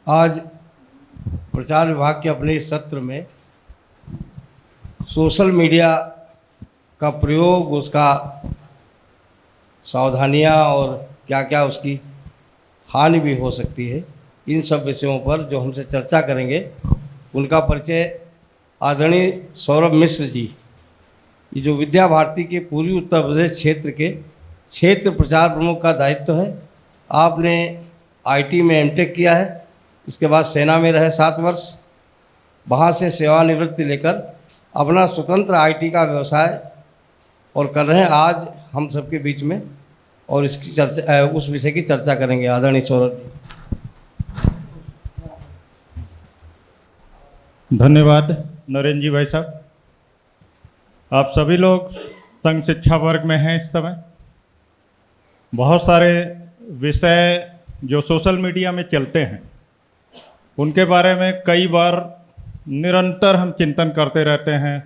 आज प्रचार विभाग के अपने इस सत्र में सोशल मीडिया का प्रयोग, उसका सावधानियां और क्या क्या उसकी हानि भी हो सकती है, इन सब विषयों पर जो हमसे चर्चा करेंगे उनका परिचय आदरणीय सौरभ मिश्र जी, ये जो विद्या भारती के पूर्वी उत्तर प्रदेश क्षेत्र के क्षेत्र प्रचार प्रमुख का दायित्व है। आपने आईटी में एमटेक किया है, इसके बाद सेना में रहे 7 वर्ष, वहाँ से सेवानिवृत्ति लेकर अपना स्वतंत्र आईटी का व्यवसाय और कर रहे हैं आज हम सबके बीच में, और इसकी चर्चा उस विषय की चर्चा करेंगे आदरणीय सौरभ जी। धन्यवाद नरेंद्र जी भाई साहब। आप सभी लोग संघ शिक्षा वर्ग में हैं। इस समय बहुत सारे विषय जो सोशल मीडिया में चलते हैं उनके बारे में कई बार निरंतर हम चिंतन करते रहते हैं।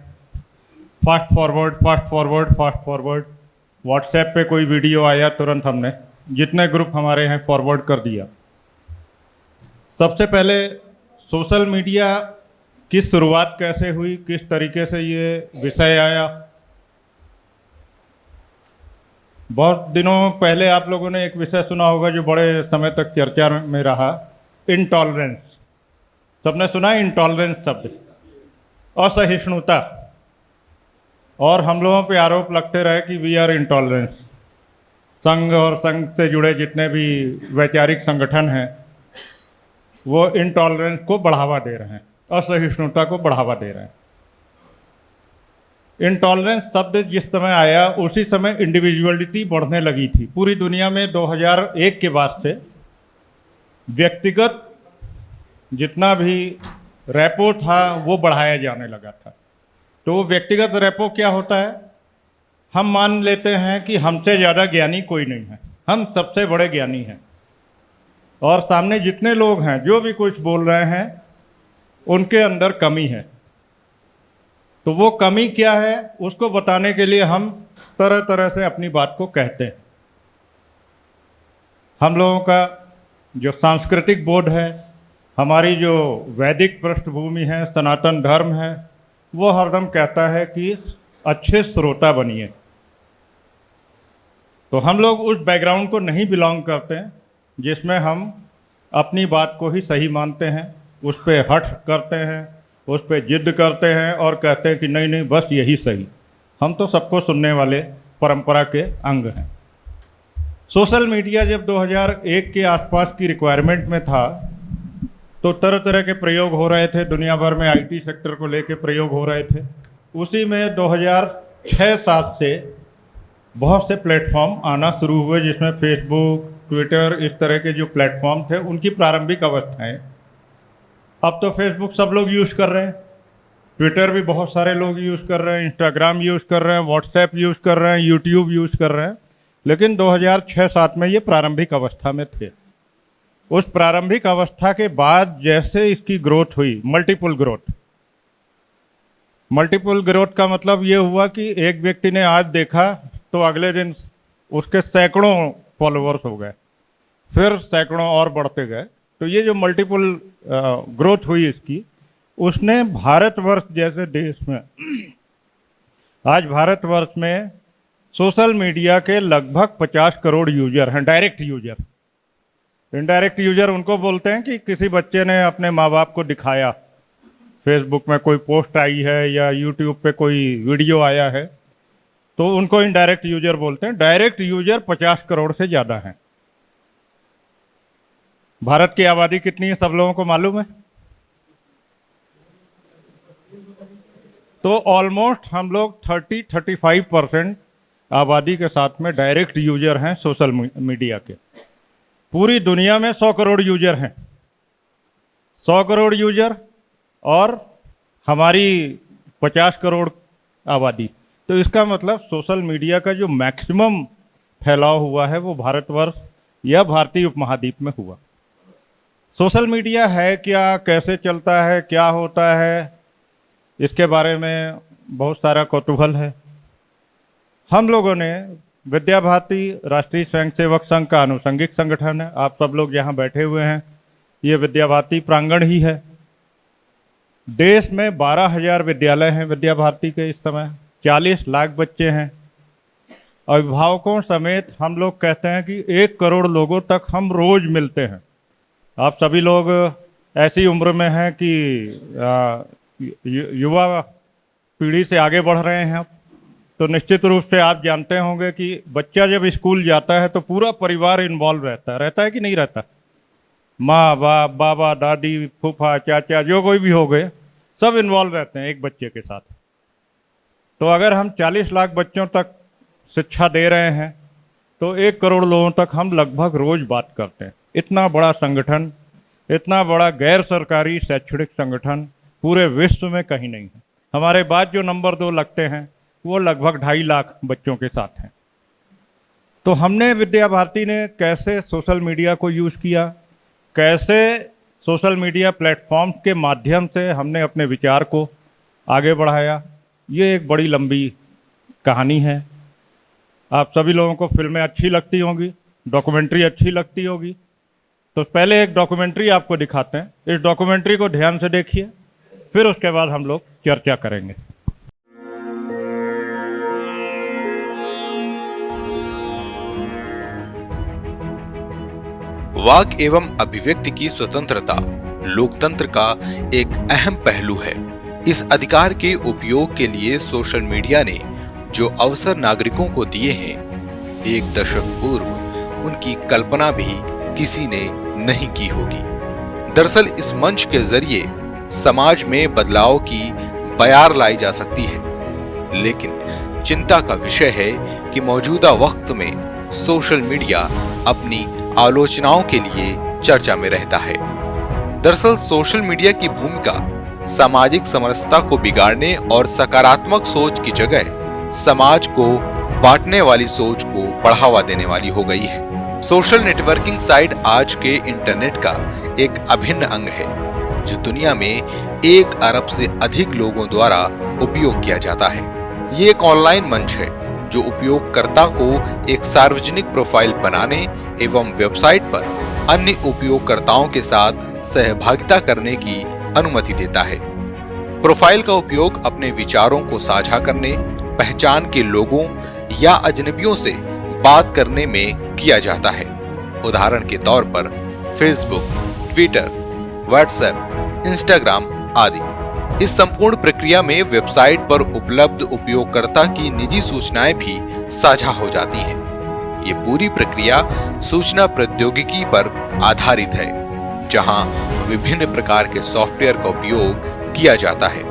Fast forward, fast forward, fast forward. WhatsApp पे कोई वीडियो आया, तुरंत हमने जितने ग्रुप हमारे हैं फॉरवर्ड कर दिया। सबसे पहले सोशल मीडिया की शुरुआत कैसे हुई, किस तरीके से ये विषय आया। बहुत दिनों पहले आप लोगों ने एक विषय सुना होगा जो बड़े समय तक चर्चा में रहा, इंटॉलरेंस। सबने सुना इंटॉलरेंस शब्द, असहिष्णुता। और हम लोगों पे आरोप लगते रहे कि वी आर इंटॉलरेंस। संघ और संघ से जुड़े जितने भी वैचारिक संगठन हैं वो इंटॉलरेंस को बढ़ावा दे रहे हैं, असहिष्णुता को बढ़ावा दे रहे हैं। इंटॉलरेंस शब्द जिस समय आया उसी समय इंडिविजुअलिटी बढ़ने लगी थी पूरी दुनिया में। 2001 के बाद से व्यक्तिगत जितना भी रेपो था वो बढ़ाया जाने लगा था। तो वो व्यक्तिगत रेपो क्या होता है? हम मान लेते हैं कि हमसे ज़्यादा ज्ञानी कोई नहीं है, हम सबसे बड़े ज्ञानी हैं, और सामने जितने लोग हैं जो भी कुछ बोल रहे हैं उनके अंदर कमी है। तो वो कमी क्या है उसको बताने के लिए हम तरह तरह से अपनी बात को कहते हैं। हम लोगों का जो सांस्कृतिक बोध है, हमारी जो वैदिक पृष्ठभूमि है, सनातन धर्म है, वो हरदम कहता है कि अच्छे श्रोता बनिए। तो हम लोग उस बैकग्राउंड को नहीं बिलोंग करते हैं जिसमें हम अपनी बात को ही सही मानते हैं, उस पर हठ करते हैं, उस पर जिद करते हैं और कहते हैं कि नहीं नहीं बस यही सही। हम तो सबको सुनने वाले परंपरा के अंग हैं। सोशल मीडिया जब 2001 के आसपास की रिक्वायरमेंट में था तो तरह तरह के प्रयोग हो रहे थे, दुनिया भर में आईटी सेक्टर को लेके प्रयोग हो रहे थे। उसी में 2006-07 से बहुत से प्लेटफॉर्म आना शुरू हुए जिसमें फेसबुक, ट्विटर, इस तरह के जो प्लेटफॉर्म थे उनकी प्रारंभिक अवस्थाएं। अब तो फेसबुक सब लोग यूज़ कर रहे हैं, ट्विटर भी बहुत सारे लोग यूज़ कर रहे हैं, इंस्टाग्राम यूज़ कर रहे हैं, व्हाट्सएप यूज़ कर रहे हैं, यूट्यूब यूज़ कर रहे हैं। लेकिन 2006-07 में ये प्रारंभिक अवस्था में थे। उस प्रारंभिक अवस्था के बाद जैसे इसकी ग्रोथ हुई, मल्टीपल ग्रोथ का मतलब ये हुआ कि एक व्यक्ति ने आज देखा तो अगले दिन उसके सैकड़ों फॉलोअर्स हो गए, फिर सैकड़ों और बढ़ते गए। तो ये जो मल्टीपल ग्रोथ हुई इसकी, उसने भारतवर्ष जैसे देश में, आज भारतवर्ष में सोशल मीडिया के लगभग 50 करोड़ यूजर हैं, डायरेक्ट यूजर। इनडायरेक्ट यूजर उनको बोलते हैं कि किसी बच्चे ने अपने माँ बाप को दिखाया, फेसबुक में कोई पोस्ट आई है या यूट्यूब पे कोई वीडियो आया है, तो उनको इनडायरेक्ट यूजर बोलते हैं। डायरेक्ट यूजर 50 करोड़ से ज़्यादा हैं। भारत की आबादी कितनी है सब लोगों को मालूम है? तो ऑलमोस्ट हम लोग 30-35% आबादी के साथ में डायरेक्ट यूजर हैं सोशल मीडिया के। पूरी दुनिया में 100 करोड़ यूजर हैं, 100 करोड़ यूजर और हमारी 50 करोड़ आबादी। तो इसका मतलब सोशल मीडिया का जो मैक्सिमम फैलाव हुआ है वो भारतवर्ष या भारतीय उपमहाद्वीप में हुआ। सोशल मीडिया है क्या, कैसे चलता है, क्या होता है, इसके बारे में बहुत सारा कौतूहल है। हम लोगों ने विद्या भारती राष्ट्रीय स्वयंसेवक संघ का आनुषंगिक संगठन है, आप सब लोग यहाँ बैठे हुए हैं, ये विद्या भारती प्रांगण ही है। देश में 12,000 विद्यालय हैं विद्या भारती के इस समय, 40 लाख बच्चे हैं। अभिभावकों समेत हम लोग कहते हैं कि 1 करोड़ लोगों तक हम रोज मिलते हैं। आप सभी लोग ऐसी उम्र में हैं कि युवा पीढ़ी से आगे बढ़ रहे हैं आप, तो निश्चित रूप से आप जानते होंगे कि बच्चा जब स्कूल जाता है तो पूरा परिवार इन्वॉल्व रहता है कि नहीं रहता। माँ बाप, बाबा दादी, फूफा चाचा, जो कोई भी हो गए, सब इन्वॉल्व रहते हैं एक बच्चे के साथ। तो अगर हम 40 लाख बच्चों तक शिक्षा दे रहे हैं तो 1 करोड़ लोगों तक हम लगभग रोज बात करते हैं। इतना बड़ा संगठन, इतना बड़ा गैर सरकारी शैक्षणिक संगठन पूरे विश्व में कहीं नहीं है। हमारे बाद जो नंबर 2 लगते हैं वो लगभग 2.5 लाख बच्चों के साथ हैं। तो हमने विद्या भारती ने कैसे सोशल मीडिया को यूज़ किया, कैसे सोशल मीडिया प्लेटफॉर्म के माध्यम से हमने अपने विचार को आगे बढ़ाया, ये एक बड़ी लंबी कहानी है। आप सभी लोगों को फिल्में अच्छी लगती होंगी, डॉक्यूमेंट्री अच्छी लगती होगी, तो पहले एक डॉक्यूमेंट्री आपको दिखाते हैं। इस डॉक्यूमेंट्री को ध्यान से देखिए, फिर उसके बाद हम लोग चर्चा करेंगे। वाक एवं अभिव्यक्ति की स्वतंत्रता लोकतंत्र का एक अहम पहलू है। इस अधिकार के उपयोग के लिए सोशल मीडिया ने जो अवसर नागरिकों को दिए हैं, 1 दशक पूर्व उनकी कल्पना भी किसी ने नहीं की होगी। दरअसल इस मंच के जरिए समाज में बदलाव की बयार लाई जा सकती है, लेकिन चिंता का विषय है कि मौजूदा वक्त में सोशल मीडिया अपनी आलोचनाओं के लिए चर्चा में रहता है। दरअसल सोशल मीडिया की भूमिका सामाजिक समरसता को बिगाड़ने और सकारात्मक सोच की जगह समाज को बांटने वाली सोच को बढ़ावा देने वाली हो गई है। सोशल नेटवर्किंग साइट आज के इंटरनेट का एक अभिन्न अंग है, जो दुनिया में 1 अरब से अधिक लोगों द्वारा उपयोग किया जाता है। ये एक ऑनलाइन मंच है जो उपयोगकर्ता को एक सार्वजनिक प्रोफाइल बनाने एवं वेबसाइट पर अन्य उपयोगकर्ताओं के साथ सहभागिता करने की अनुमति देता है। प्रोफाइल का उपयोग अपने विचारों को साझा करने, पहचान के लोगों या अजनबियों से बात करने में किया जाता है। उदाहरण के तौर पर फेसबुक, ट्विटर, व्हाट्सएप, इंस्टाग्राम आदि। इस संपूर्ण प्रक्रिया में वेबसाइट पर उपलब्ध उपयोगकर्ता की निजी सूचनाएं भी साझा हो जाती हैं। ये पूरी प्रक्रिया सूचना प्रौद्योगिकी पर आधारित है, जहां विभिन्न प्रकार के सॉफ्टवेयर का उपयोग किया जाता है।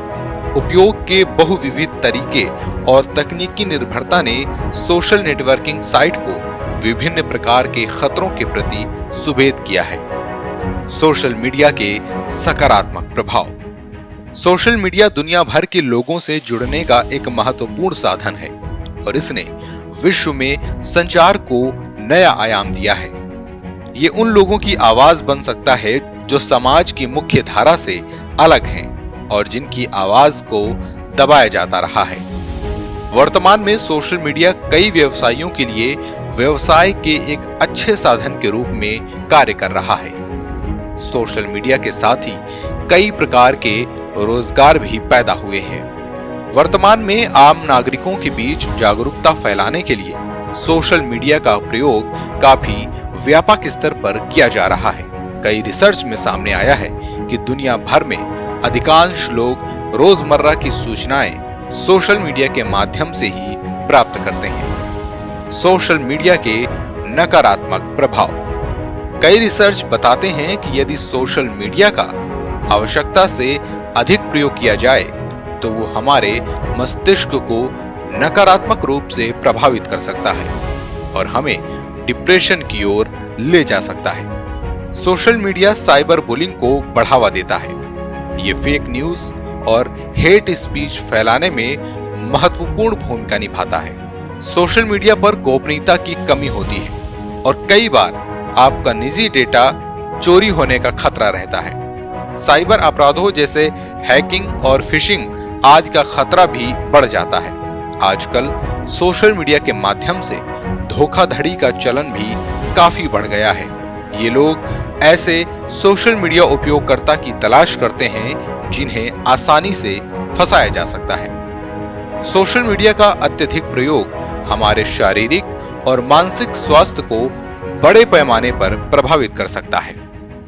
उपयोग के बहुविविध तरीके और तकनीकी निर्भरता ने सोशल नेटवर्किंग साइट को विभिन्न प्रकार के खतरों के प्रति सुबेद किया है। सोशल मीडिया के सकारात्मक प्रभाव। सोशल मीडिया दुनिया भर के लोगों से जुड़ने का एक महत्वपूर्ण साधन है और इसने विश्व में संचार को नया आयाम दिया है। ये उन लोगों की आवाज बन सकता है जो समाज की मुख्य धारा से अलग हैं और जिनकी आवाज को दबाया जाता रहा है। वर्तमान में सोशल मीडिया कई व्यवसायियों के लिए व्यवसाय के एक अच्छे साधन के रूप में कार्य कर रहा है। सोशल मीडिया के साथ ही कई प्रकार के रोजगार भी पैदा हुए हैं। वर्तमान में आम नागरिकों के बीच जागरूकता फैलाने के लिए सोशल मीडिया का प्रयोग काफी व्यापक स्तर पर किया जा रहा है। कई रिसर्च में सामने आया है कि दुनिया भर में अधिकांश लोग रोजमर्रा की सूचनाएं सोशल मीडिया के माध्यम से ही प्राप्त करते हैं। सोशल मीडिया के नकारात्मक प्रभाव। कई रिसर्च बताते हैं कि यदि सोशल मीडिया का आवश्यकता से अधिक प्रयोग किया जाए तो वो हमारे मस्तिष्क को नकारात्मक रूप से प्रभावित कर सकता है और हमें डिप्रेशन की ओर ले जा सकता है। सोशल मीडिया साइबर बुलिंग को बढ़ावा देता है। ये फेक न्यूज और हेट स्पीच फैलाने में महत्वपूर्ण भूमिका निभाता है। सोशल मीडिया पर गोपनीयता की कमी होती है और कई बार आपका निजी डेटा चोरी होने का खतरा रहता है। साइबर अपराधों जैसे हैकिंग और फिशिंग आदि का खतरा भी बढ़ जाता है। आजकल सोशल मीडिया के माध्यम से धोखाधड़ी का चलन भी काफी बढ़ गया है ये लोग ऐसे सोशल मीडिया उपयोगकर्ता की तलाश करते हैं जिन्हें आसानी से फंसाया जा सकता है। सोशल मीडिया का अत्यधिक प्रयोग हमारे शारीरिक और मानसिक स्वास्थ्य को बड़े पैमाने पर प्रभावित कर सकता है।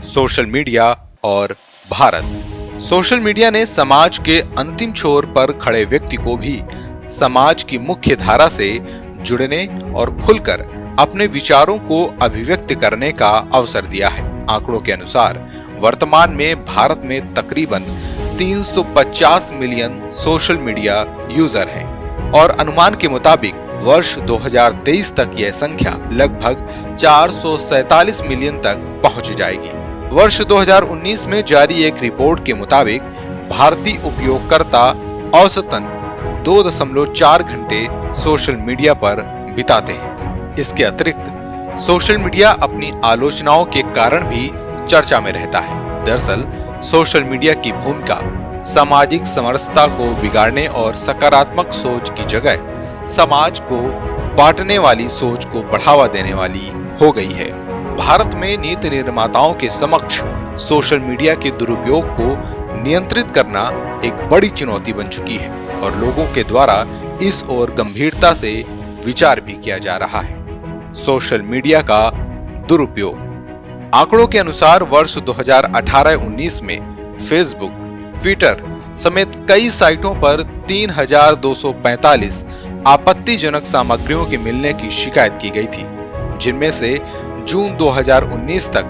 सोशल मीडिया और भारत। सोशल मीडिया ने समाज के अंतिम छोर पर खड़े व्यक्ति को भी समाज की मुख्य धारा से जुड़ने और खुलकर अपने विचारों को अभिव्यक्त करने का अवसर दिया है। आंकड़ों के अनुसार वर्तमान में भारत में तकरीबन 350 मिलियन सोशल मीडिया यूजर हैं और अनुमान के मुताबिक वर्ष 2023 तक यह संख्या लगभग 447 मिलियन तक पहुंच जाएगी। वर्ष 2019 में जारी एक रिपोर्ट के मुताबिक भारतीय उपयोगकर्ता औसतन 2.4 घंटे सोशल मीडिया पर बिताते हैं। इसके अतिरिक्त सोशल मीडिया अपनी आलोचनाओं के कारण भी चर्चा में रहता है। दरअसल सोशल मीडिया की भूमिका सामाजिक समरसता को बिगाड़ने और सकारात्मक सोच की जगह समाज को बांटने वाली सोच को बढ़ावा देने वाली हो गई है। भारत में नीति निर्माताओं के समक्ष सोशल मीडिया के दुरुपयोग को नियंत्रित करना एक बड़ी चुनौती बन चुकी है और लोगों के द्वारा इस ओर गंभीरता से विचार भी किया जा रहा है। सोशल मीडिया का दुरुपयोग। आंकड़ों के अनुसार वर्ष 2018-19 में फेसबुक, ट्विटर समेत कई साइटों पर 3,245 आपत्तिजनक सामग्रियों के मिलने की शिकायत की गई थी, जिनमें से जून 2019 तक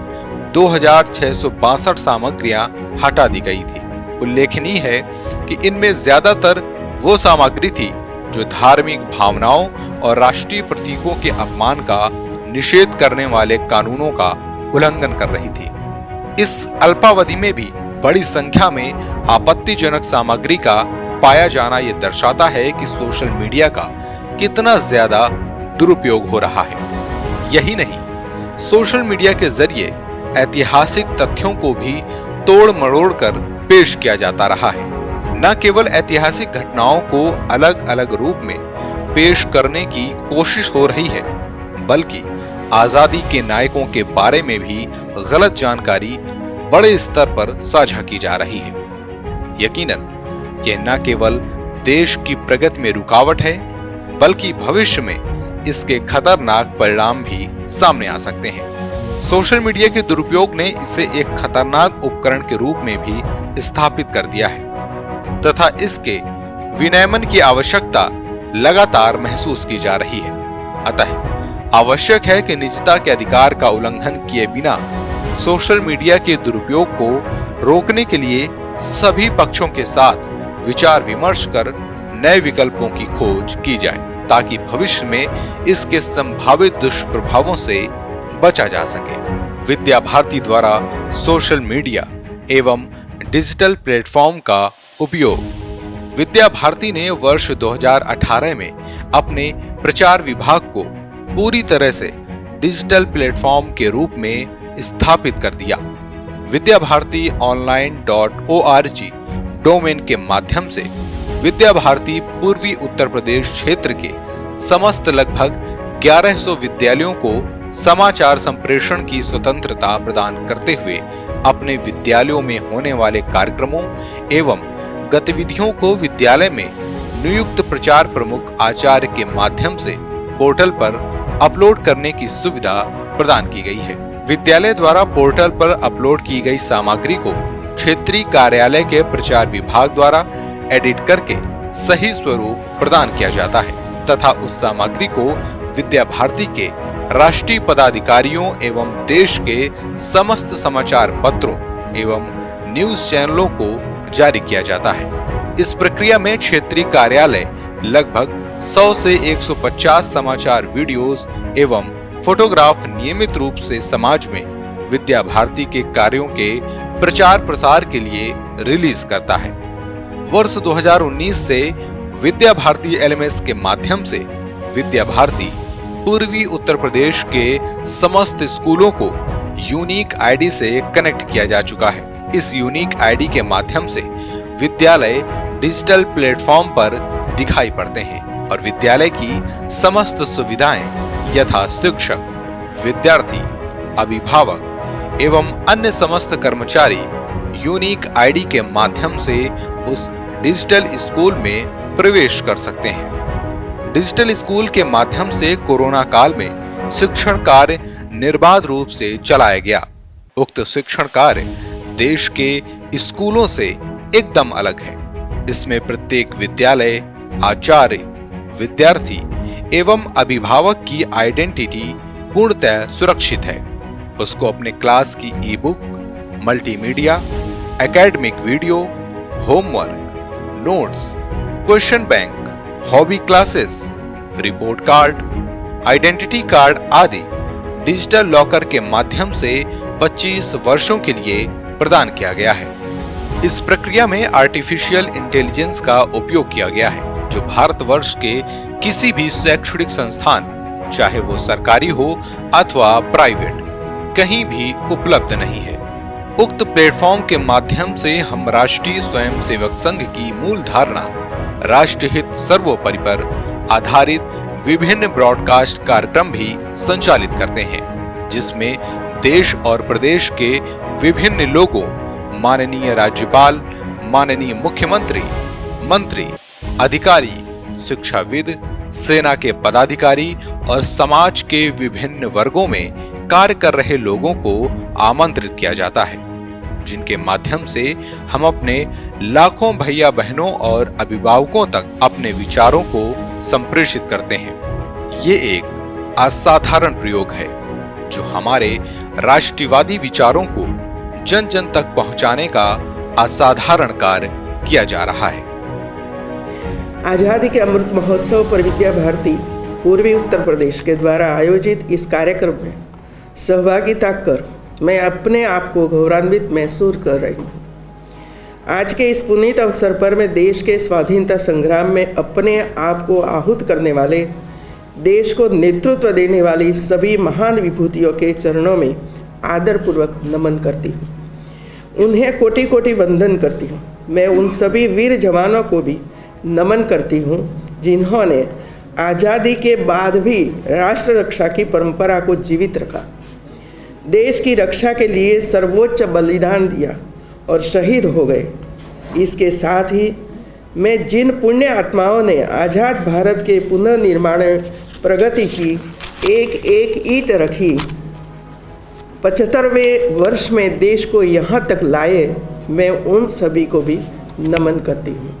2,662 सामग्रियां हटा दी गई थी। उल्लेखनीय है कि इनमें ज्यादातर वो सामग्री थी जो धार्मिक भावनाओं और राष्ट्रीय प्रतीकों के अपमान का निषेध करने वाले कानूनों का उल्लंघन कर रही थी। इस अल्पावधि में भी बड़ी संख्या में आपत्तिजनक सामग्री का पाया जाना ये दर्शाता है कि सोशल मीडिया का कितना ज्यादा दुरुपयोग हो रहा है। यही नहीं, सोशल मीडिया के जरिए ऐतिहासिक तथ्यों को भी तोड़ मरोड़ कर पेश किया जाता रहा है। न केवल ऐतिहासिक घटनाओं को अलग अलग रूप में पेश करने की कोशिश हो रही है, बल्कि आजादी के नायकों के बारे में भी गलत जानकारी बड़े स्तर पर साझा की जा रही है। यकीनन यह न केवल देश की प्रगति में रुकावट है, बल्कि भविष्य में इसके खतरनाक परिणाम भी सामने आ सकते हैं। सोशल मीडिया के दुरुपयोग ने इसे एक खतरनाक उपकरण के रूप में भी स्थापित कर दिया है तथा इसके विनियमन की आवश्यकता लगातार महसूस की जा रही है। अतः आवश्यक है कि निजता के अधिकार का उल्लंघन किए बिना सोशल मीडिया के दुरुपयोग को रोकने के लिए सभी पक्षों के साथ विचार विमर्श कर नए विकल्पों की खोज की जाए, ताकि भविष्य में इसके संभावित दुष्प्रभावों से बचा जा सके। विद्या भारती द्वारा सोशल मीडिया एवं डिजिटल प्लेटफॉर्म का उपयोग। विद्या भारती ने वर्ष 2018 में अपने प्रचार विभाग को पूरी तरह से डिजिटल प्लेटफॉर्म के रूप में स्थापित कर दिया। विद्या भारती online.org डोमेन के माध्यम से विद्या भारती पूर्वी उत्तर प्रदेश क्षेत्र के समस्त लगभग 1100 विद्यालयों को समाचार संप्रेषण की स्वतंत्रता प्रदान करते हुए अपने विद्यालयों में होने वाले कार्यक्रमों एवं गतिविधियों को विद्यालय में नियुक्त प्रचार प्रमुख आचार्य के माध्यम से पोर्टल पर अपलोड करने की सुविधा प्रदान की गई है। विद्यालय द्वारा पोर्टल पर अपलोड की गई सामग्री को क्षेत्रीय कार्यालय के प्रचार विभाग द्वारा एडिट करके सही स्वरूप प्रदान किया जाता है तथा उस सामग्री को विद्या भारती के राष्ट्रीय पदाधिकारियों एवं देश के समस्त समाचार पत्रों एवं न्यूज चैनलों को जारी किया जाता है। इस प्रक्रिया में क्षेत्रीय कार्यालय लगभग 100 से 150 समाचार वीडियोस एवं फोटोग्राफ नियमित रूप से समाज में विद्या भारती के कार्यों के प्रचार प्रसार के लिए रिलीज करता है। वर्ष 2019 से विद्या भारती LMS के माध्यम से विद्या भारती पूर्वी उत्तर प्रदेश के समस्त स्कूलों को यूनिक आईडी से कनेक्ट किया जा चुका है। इस यूनिक आईडी के माध्यम से विद्यालय डिजिटल प्लेटफॉर्म पर दिखाई पड़ते हैं और विद्यालय की समस्त सुविधाएं यथा शिक्षक, विद्यार्थी, अभिभावक एवं अन्य समस्त कर्मचारी यूनिक आईडी के माध्यम से उस डिजिटल स्कूल में प्रवेश कर सकते हैं। डिजिटल स्कूल के माध्यम से कोरोना काल में शिक्षण कार्य निर्बाध रूप से चलाया गया। उक्त शिक्षण कार्य देश के स्कूलों से एकदम अलग है। इसमें प्रत्येक विद्यालय, आचार्य, विद्यार्थी एवं अभिभावक की आइडेंटिटी पूर्णतः सुरक्षित है। उसको अपने क्लास की ई book, multimedia, academic video, homework, notes, question bank, hobby classes, report card, identity card आदि डिजिटल लॉकर के माध्यम से 25 वर्षों के लिए प्रदान किया गया है। इस प्रक्रिया में आर्टिफिशियल इंटेलिजेंस का उपयोग किया गया है, जो भारतवर्ष के किसी भी शैक्षणिक संस्थान, चाहे वो सरकारी हो अथवा प्राइवेट, कहीं भी उपलब्ध नहीं है। उक्त प्लेटफॉर्म के माध्यम से हम राष्ट्रीय स्वयंसेवक संघ की मूल धारणा राष्ट्रहित सर्वोपरि पर आधारित विभिन्न ब्रॉडकास्ट कार्यक्रम भी संचालित करते हैं, जिसमें देश और प्रदेश के विभिन्न लोगों, माननीय राज्यपाल, माननीय मुख्यमंत्री, मंत्री, अधिकारी, शिक्षाविद, सेना के पदाधिकारी और समाज के विभिन्न वर्गों में कार्य कर रहे लोगों को आमंत्रित किया जाता है, जिनके माध्यम से हम अपने लाखों भैया बहनों और अभिभावकों तक अपने विचारों को संप्रेषित करते हैं। ये एक असाधारण प्रयोग है जो हमारे राष्ट्रवादी विचारों को जन जन तक पहुंचाने का असाधारण कार्य किया जा रहा है। आजादी के अमृत महोत्सव पर विद्या भारती पूर्वी उत्तर प्रदेश के द्वारा आयोजित इस कार्यक्रम में सहभागिता कर मैं अपने आप को गौरवान्वित महसूस कर रही हूँ। आज के इस पुनीत अवसर पर मैं देश के स्वाधीनता संग्राम में अपने आप को आहूत करने वाले, देश को नेतृत्व देने वाली सभी महान विभूतियों के चरणों में आदरपूर्वक नमन करती हूँ। उन्हें कोटि कोटि वंदन करती हूँ। मैं उन सभी वीर जवानों को भी नमन करती हूँ जिन्होंने आज़ादी के बाद भी राष्ट्र रक्षा की परंपरा को जीवित रखा, देश की रक्षा के लिए सर्वोच्च बलिदान दिया और शहीद हो गए। इसके साथ ही मैं जिन पुण्य आत्माओं ने आज़ाद भारत के पुनर्निर्माण प्रगति की एक एक ईंट रखी, 75वें वर्ष में देश को यहाँ तक लाए, मैं उन सभी को भी नमन करती हूँ।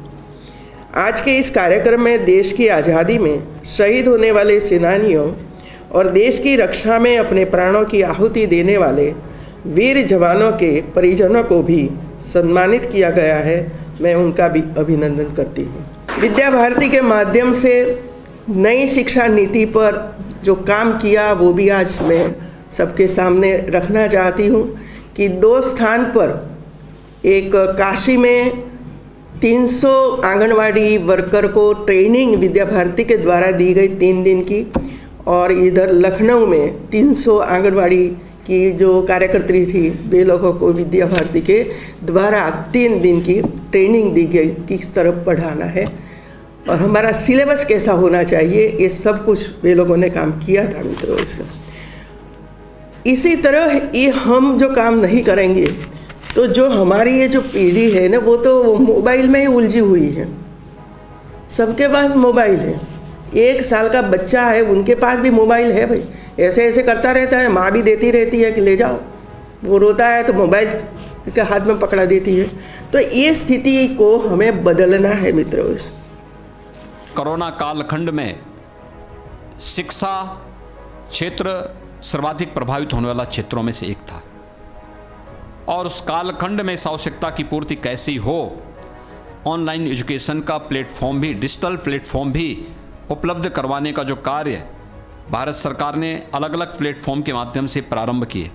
आज के इस कार्यक्रम में देश की आज़ादी में शहीद होने वाले सेनानियों और देश की रक्षा में अपने प्राणों की आहुति देने वाले वीर जवानों के परिजनों को भी सम्मानित किया गया है। मैं उनका भी अभिनंदन करती हूँ। विद्या भारती के माध्यम से नई शिक्षा नीति पर जो काम किया वो भी आज मैं सबके सामने रखना चाहती हूँ कि 2 स्थान पर, एक काशी में 300 आंगनवाड़ी वर्कर को ट्रेनिंग विद्या भारती के द्वारा दी गई 3 दिन की, और इधर लखनऊ में 300 आंगनवाड़ी की जो कार्यकर्त्री थी वे लोगों को विद्या भारती के द्वारा 3 दिन की ट्रेनिंग दी गई, किस तरह पढ़ाना है और हमारा सिलेबस कैसा होना चाहिए, ये सब कुछ वे लोगों ने काम किया था मित्रों। इसी तरह ये हम जो काम नहीं करेंगे तो जो हमारी ये जो पीढ़ी है ना, वो तो मोबाइल में ही उलझी हुई है। सबके पास मोबाइल है। 1 साल का बच्चा है, उनके पास भी मोबाइल है भाई, ऐसे ऐसे करता रहता है, माँ भी देती रहती है कि ले जाओ, वो रोता है तो मोबाइल के हाथ में पकड़ा देती है। तो ये स्थिति को हमें बदलना है मित्रों। कोरोना कालखंड में शिक्षा क्षेत्र सर्वाधिक प्रभावित होने वाला क्षेत्रों में से एक था, और उस कालखंड में इस आवश्यकता की पूर्ति कैसी हो, ऑनलाइन एजुकेशन का प्लेटफॉर्म भी, डिजिटल प्लेटफॉर्म भी उपलब्ध करवाने का जो कार्य भारत सरकार ने अलग अलग प्लेटफॉर्म के माध्यम से प्रारंभ किए।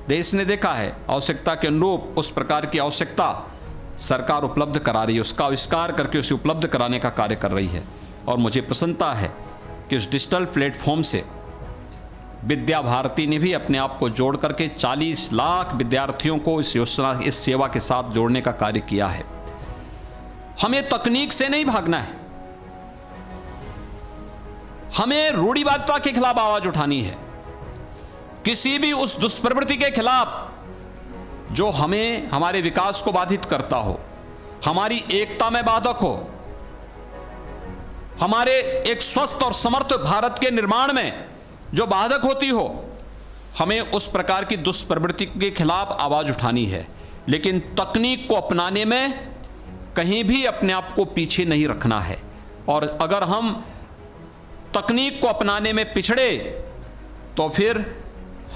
देश ने देखा है आवश्यकता के अनुरूप उस प्रकार की आवश्यकता सरकार उपलब्ध करा रही है, उसका आविष्कार करके उसे उपलब्ध कराने का कार्य कर रही है। और मुझे प्रसन्नता है कि उस डिजिटल प्लेटफॉर्म से विद्या भारती ने भी अपने आप को जोड़ करके 40 लाख विद्यार्थियों को इस योजना, इस सेवा के साथ जोड़ने का कार्य किया है। हमें तकनीक से नहीं भागना है, हमें रूढ़िवादिता के खिलाफ आवाज उठानी है। किसी भी उस दुष्प्रवृत्ति के खिलाफ जो हमें हमारे विकास को बाधित करता हो, हमारी एकता में बाधक हो, हमारे एक स्वस्थ और समर्थ भारत के निर्माण में जो बाधक होती हो, हमें उस प्रकार की दुष्प्रवृत्ति के खिलाफ आवाज उठानी है। लेकिन तकनीक को अपनाने में कहीं भी अपने आप को पीछे नहीं रखना है। और अगर हम तकनीक को अपनाने में पिछड़े तो फिर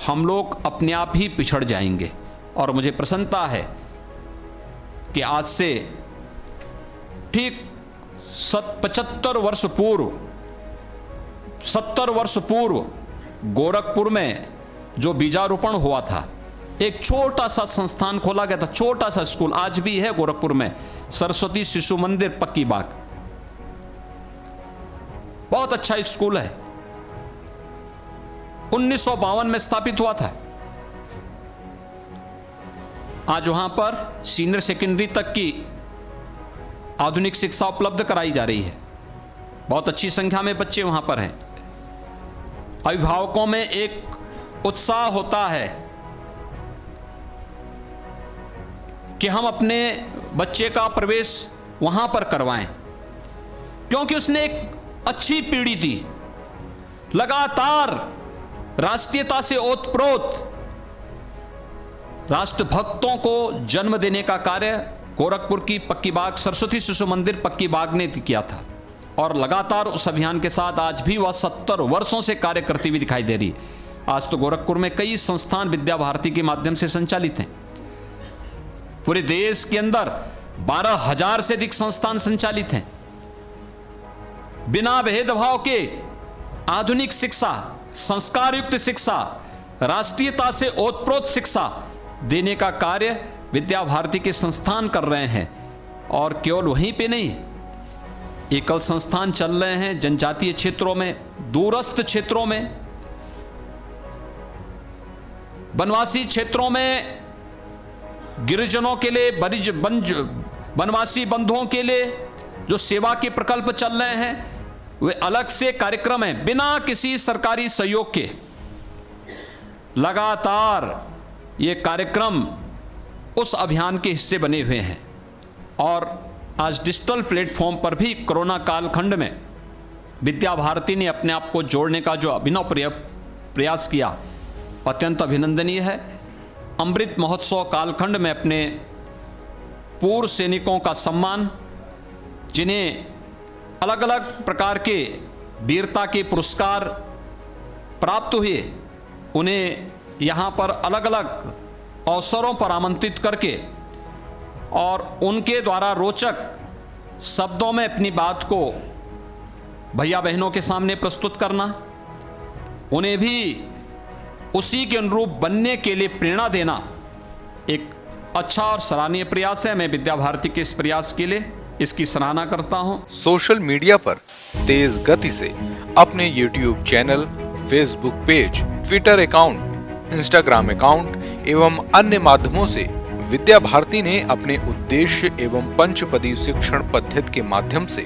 हम लोग अपने आप ही पिछड़ जाएंगे। और मुझे प्रसन्नता है कि आज से ठीक 75 वर्ष पूर्व, 70 वर्ष पूर्व गोरखपुर में जो बीजारोपण हुआ था, एक छोटा सा संस्थान खोला गया था, छोटा सा स्कूल आज भी है गोरखपुर में, सरस्वती शिशु मंदिर पक्की बाग, बहुत अच्छा स्कूल है, 1952 में स्थापित हुआ था। आज वहां पर सीनियर सेकेंडरी तक की आधुनिक शिक्षा उपलब्ध कराई जा रही है। बहुत अच्छी संख्या में बच्चे वहां पर हैं। अभिभावकों में एक उत्साह होता है कि हम अपने बच्चे का प्रवेश वहां पर करवाएं, क्योंकि उसने एक अच्छी पीढ़ी दी। लगातार राष्ट्रीयता से ओतप्रोत राष्ट्रभक्तों को जन्म देने का कार्य गोरखपुर की पक्की बाग सरस्वती शिशु मंदिर पक्की बाग ने किया था। और लगातार उस अभियान के साथ आज भी वह 70 वर्षों से कार्य करती हुई दिखाई दे रही। आज तो गोरखपुर में कई संस्थान विद्या भारती के माध्यम से संचालित हैं। पूरे देश के अंदर 12,000 से अधिक संस्थान संचालित हैं। बिना भेदभाव के आधुनिक शिक्षा, संस्कार युक्त शिक्षा, राष्ट्रीयता से ओतप्रोत शिक्षा देने का कार्य विद्या भारती के संस्थान कर रहे हैं। और केवल वहीं पे नहीं, एकल संस्थान चल रहे हैं जनजातीय क्षेत्रों में, दूरस्थ क्षेत्रों में, वनवासी क्षेत्रों में, गिरिजनों के लिए, वनवासी बंधुओं के लिए जो सेवा के प्रकल्प चल रहे हैं, वे अलग से कार्यक्रम हैं। बिना किसी सरकारी सहयोग के लगातार ये कार्यक्रम उस अभियान के हिस्से बने हुए हैं। और आज डिजिटल प्लेटफॉर्म पर भी कोरोना कालखंड में विद्या भारती ने अपने आप को जोड़ने का जो अभिनव प्रयास किया, अत्यंत अभिनंदनीय है। अमृत महोत्सव कालखंड में अपने पूर्व सैनिकों का सम्मान, जिन्हें अलग अलग प्रकार के वीरता के पुरस्कार प्राप्त हुए, उन्हें यहाँ पर अलग अलग अवसरों पर आमंत्रित करके और उनके द्वारा रोचक शब्दों में अपनी बात को भैया बहनों के सामने प्रस्तुत करना, उन्हें भी उसी के अनुरूप बनने के लिए प्रेरणा देना एक अच्छा और सराहनीय प्रयास है। मैं विद्या भारती के इस प्रयास के लिए इसकी सराहना करता हूं। सोशल मीडिया पर तेज गति से अपने YouTube channel, Facebook page, Twitter account, Instagram account एवं अन्य माध्यमों से विद्या भारती ने अपने उद्देश्य एवं पंचपदी शिक्षण पद्धति के माध्यम से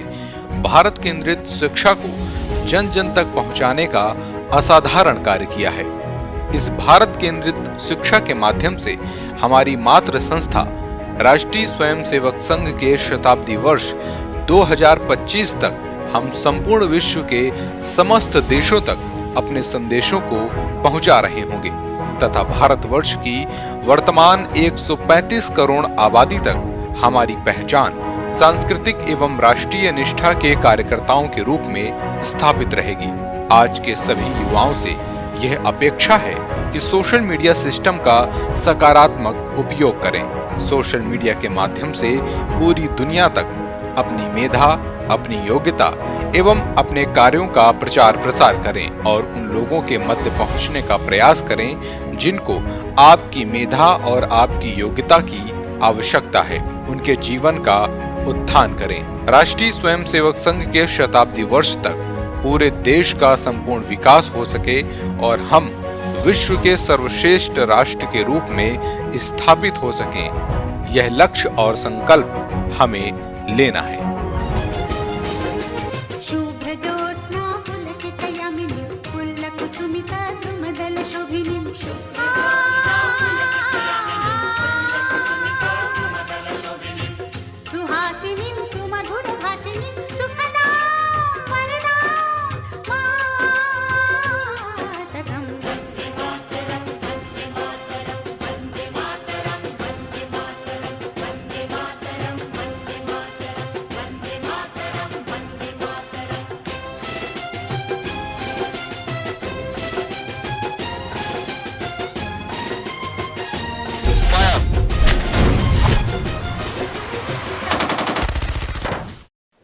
भारत केंद्रित शिक्षा को जन जन तक पहुंचाने का असाधारण कार्य किया है। इस भारत केंद्रित शिक्षा के माध्यम से हमारी मातृ संस्था राष्ट्रीय स्वयंसेवक संघ के शताब्दी वर्ष 2025 तक हम संपूर्ण विश्व के समस्त देशों तक अपने संदेशों को पहुंचा रहे होंगे तथा भारतवर्ष की वर्तमान 135 करोड़ आबादी तक हमारी पहचान सांस्कृतिक एवं राष्ट्रीय निष्ठा के कार्यकर्ताओं के रूप में स्थापित रहेगी। आज के सभी युवाओं से यह अपेक्षा है कि सोशल मीडिया सिस्टम का सकारात्मक उपयोग करें। सोशल मीडिया के माध्यम से पूरी दुनिया तक अपनी मेधा, अपनी योग्यता एवं अपने कार्यों का प्रचार प्रसार करें और उन लोगों के मध्य पहुंचने का प्रयास करें जिनको आपकी मेधा और आपकी योग्यता की आवश्यकता है। उनके जीवन का उत्थान करें। राष्ट्रीय स्वयंसेवक संघ के शताब्दी वर्ष तक पूरे देश का संपूर्ण विकास हो सके और हम विश्व के सर्वश्रेष्ठ राष्ट्र के रूप में स्थापित हो सकें, यह लक्ष्य और संकल्प हमें लेना है। शुभ्र ज्योत्स्ना पुलकितयामिनी पुल्लकुसुमिता द्रुमदलशोभिनीं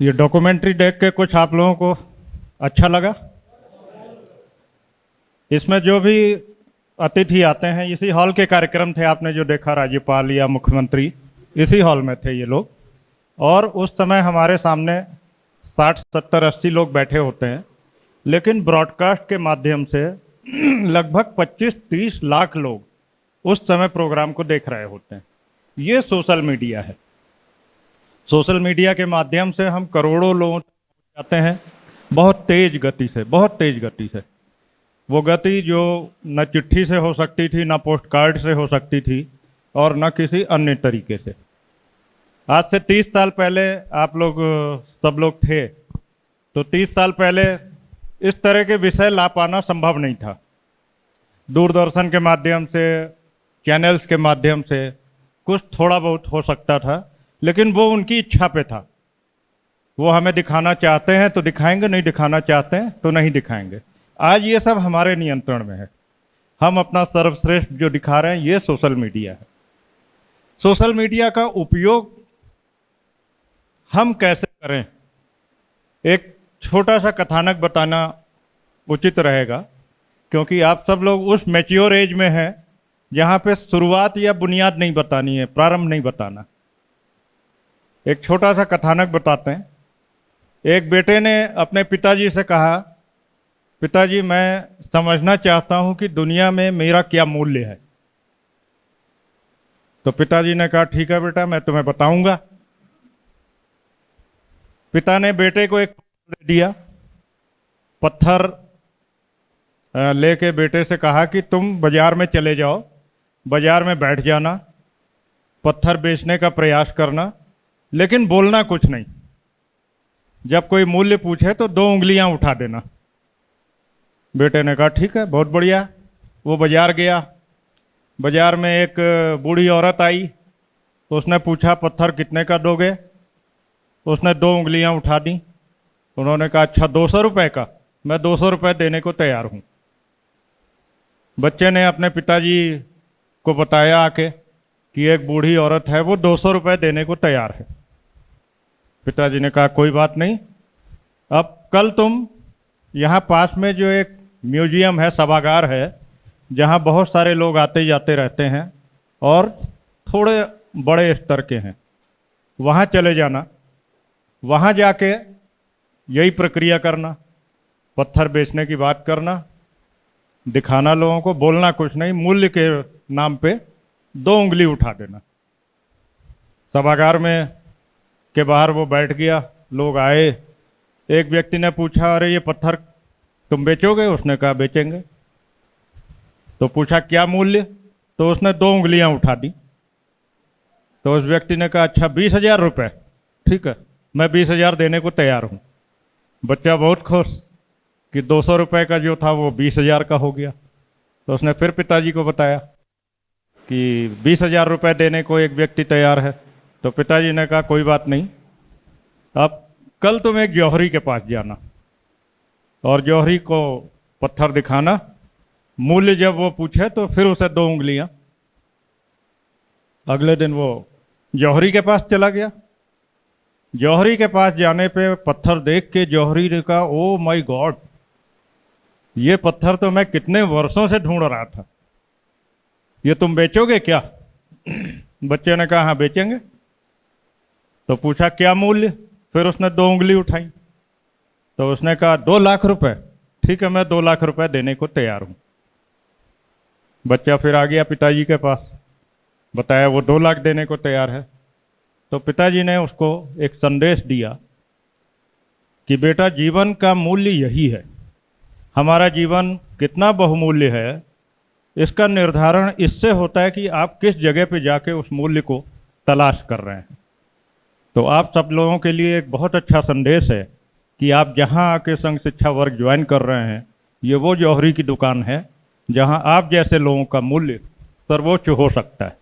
ये डॉक्यूमेंट्री देख के कुछ आप लोगों को अच्छा लगा? इसमें जो भी अतिथि आते हैं, इसी हॉल के कार्यक्रम थे, आपने जो देखा राज्यपाल या मुख्यमंत्री इसी हॉल में थे ये लोग, और उस समय हमारे सामने 60, 70, 80 लोग बैठे होते हैं, लेकिन ब्रॉडकास्ट के माध्यम से लगभग 25-30 लाख लोग उस समय प्रोग्राम को देख रहे होते हैं। ये सोशल मीडिया है। सोशल मीडिया के माध्यम से हम करोड़ों लोगों तक पहुंच जाते हैं, बहुत तेज गति से, बहुत तेज गति से। वो गति जो न चिट्ठी से हो सकती थी, न पोस्ट कार्ड से हो सकती थी, और न किसी अन्य तरीके से। आज से 30 साल पहले आप लोग सब लोग थे, तो 30 साल पहले इस तरह के विषय ला पाना संभव नहीं था। दूरदर्शन के माध्यम से, चैनल्स के माध्यम से कुछ थोड़ा बहुत हो सकता था, लेकिन वो उनकी इच्छा पे था। वो हमें दिखाना चाहते हैं तो दिखाएंगे, नहीं दिखाना चाहते हैं तो नहीं दिखाएंगे। आज ये सब हमारे नियंत्रण में है। हम अपना सर्वश्रेष्ठ जो दिखा रहे हैं, ये सोशल मीडिया है। सोशल मीडिया का उपयोग हम कैसे करें, एक छोटा सा कथानक बताना उचित रहेगा, क्योंकि आप सब लोग उस मैच्योर एज में हैं जहाँ पे शुरुआत या बुनियाद नहीं बतानी है, प्रारंभ नहीं बताना। एक छोटा सा कथानक बताते हैं। एक बेटे ने अपने पिताजी से कहा, पिताजी मैं समझना चाहता हूँ कि दुनिया में मेरा क्या मूल्य है। तो पिताजी ने कहा ठीक है बेटा, मैं तुम्हें बताऊंगा। पिता ने बेटे को एक पत्थर दे दिया। पत्थर लेके बेटे से कहा कि तुम बाजार में चले जाओ, बाजार में बैठ जाना, पत्थर बेचने का प्रयास करना, लेकिन बोलना कुछ नहीं। जब कोई मूल्य पूछे तो 2 उंगलियां उठा देना। बेटे ने कहा ठीक है, बहुत बढ़िया। वो बाजार गया। बाजार में एक बूढ़ी औरत आई, तो उसने पूछा पत्थर कितने का दोगे? उसने 2 उंगलियां उठा दी। उन्होंने कहा अच्छा 200 रुपये का, मैं 200 रुपये देने को तैयार हूँ। बच्चे ने अपने पिताजी को बताया आके कि एक बूढ़ी औरत है, वो 200 रुपये देने को तैयार है। पिताजी ने कहा कोई बात नहीं, अब कल तुम यहाँ पास में जो एक म्यूजियम है, सभागार है, जहाँ बहुत सारे लोग आते जाते रहते हैं और थोड़े बड़े स्तर के हैं, वहाँ चले जाना। वहाँ जाके यही प्रक्रिया करना, पत्थर बेचने की बात करना, दिखाना लोगों को, बोलना कुछ नहीं, मूल्य के नाम पे 2 उंगली उठा देना। सभागार में के बाहर वो बैठ गया, लोग आए। एक व्यक्ति ने पूछा अरे ये पत्थर तुम बेचोगे? उसने कहा बेचेंगे। तो पूछा क्या मूल्य? तो उसने 2 उंगलियां उठा दी। तो उस व्यक्ति ने कहा अच्छा 20,000 रुपये, ठीक है, मैं 20,000 देने को तैयार हूँ। बच्चा बहुत खुश कि 200 रुपये का जो था वो 20,000 का हो गया। तो उसने फिर पिताजी को बताया कि 20,000 रुपये देने को एक व्यक्ति तैयार है। तो पिताजी ने कहा कोई बात नहीं, अब कल तुम एक जौहरी के पास जाना और जौहरी को पत्थर दिखाना, मूल्य जब वो पूछे तो फिर उसे 2 उंगलियां। अगले दिन वो जौहरी के पास चला गया। जौहरी के पास जाने पे पत्थर देख के जौहरी ने कहा ओ माय गॉड, ये पत्थर तो मैं कितने वर्षों से ढूंढ रहा था, ये तुम बेचोगे क्या? बच्चे ने कहा हाँ बेचेंगे। तो पूछा क्या मूल्य? फिर उसने 2 उंगली उठाई। तो उसने कहा 2 लाख रुपए, ठीक है, मैं 2 लाख रुपए देने को तैयार हूँ। बच्चा फिर आ गया पिताजी के पास, बताया वो 2 लाख देने को तैयार है। तो पिताजी ने उसको एक संदेश दिया कि बेटा जीवन का मूल्य यही है, हमारा जीवन कितना बहुमूल्य है, इसका निर्धारण इससे होता है कि आप किस जगह पे जाके उस मूल्य को तलाश कर रहे हैं। तो आप सब लोगों के लिए एक बहुत अच्छा संदेश है कि आप जहां आके संघ शिक्षा वर्ग ज्वाइन कर रहे हैं, ये वो जौहरी की दुकान है जहां आप जैसे लोगों का मूल्य सर्वोच्च हो सकता है।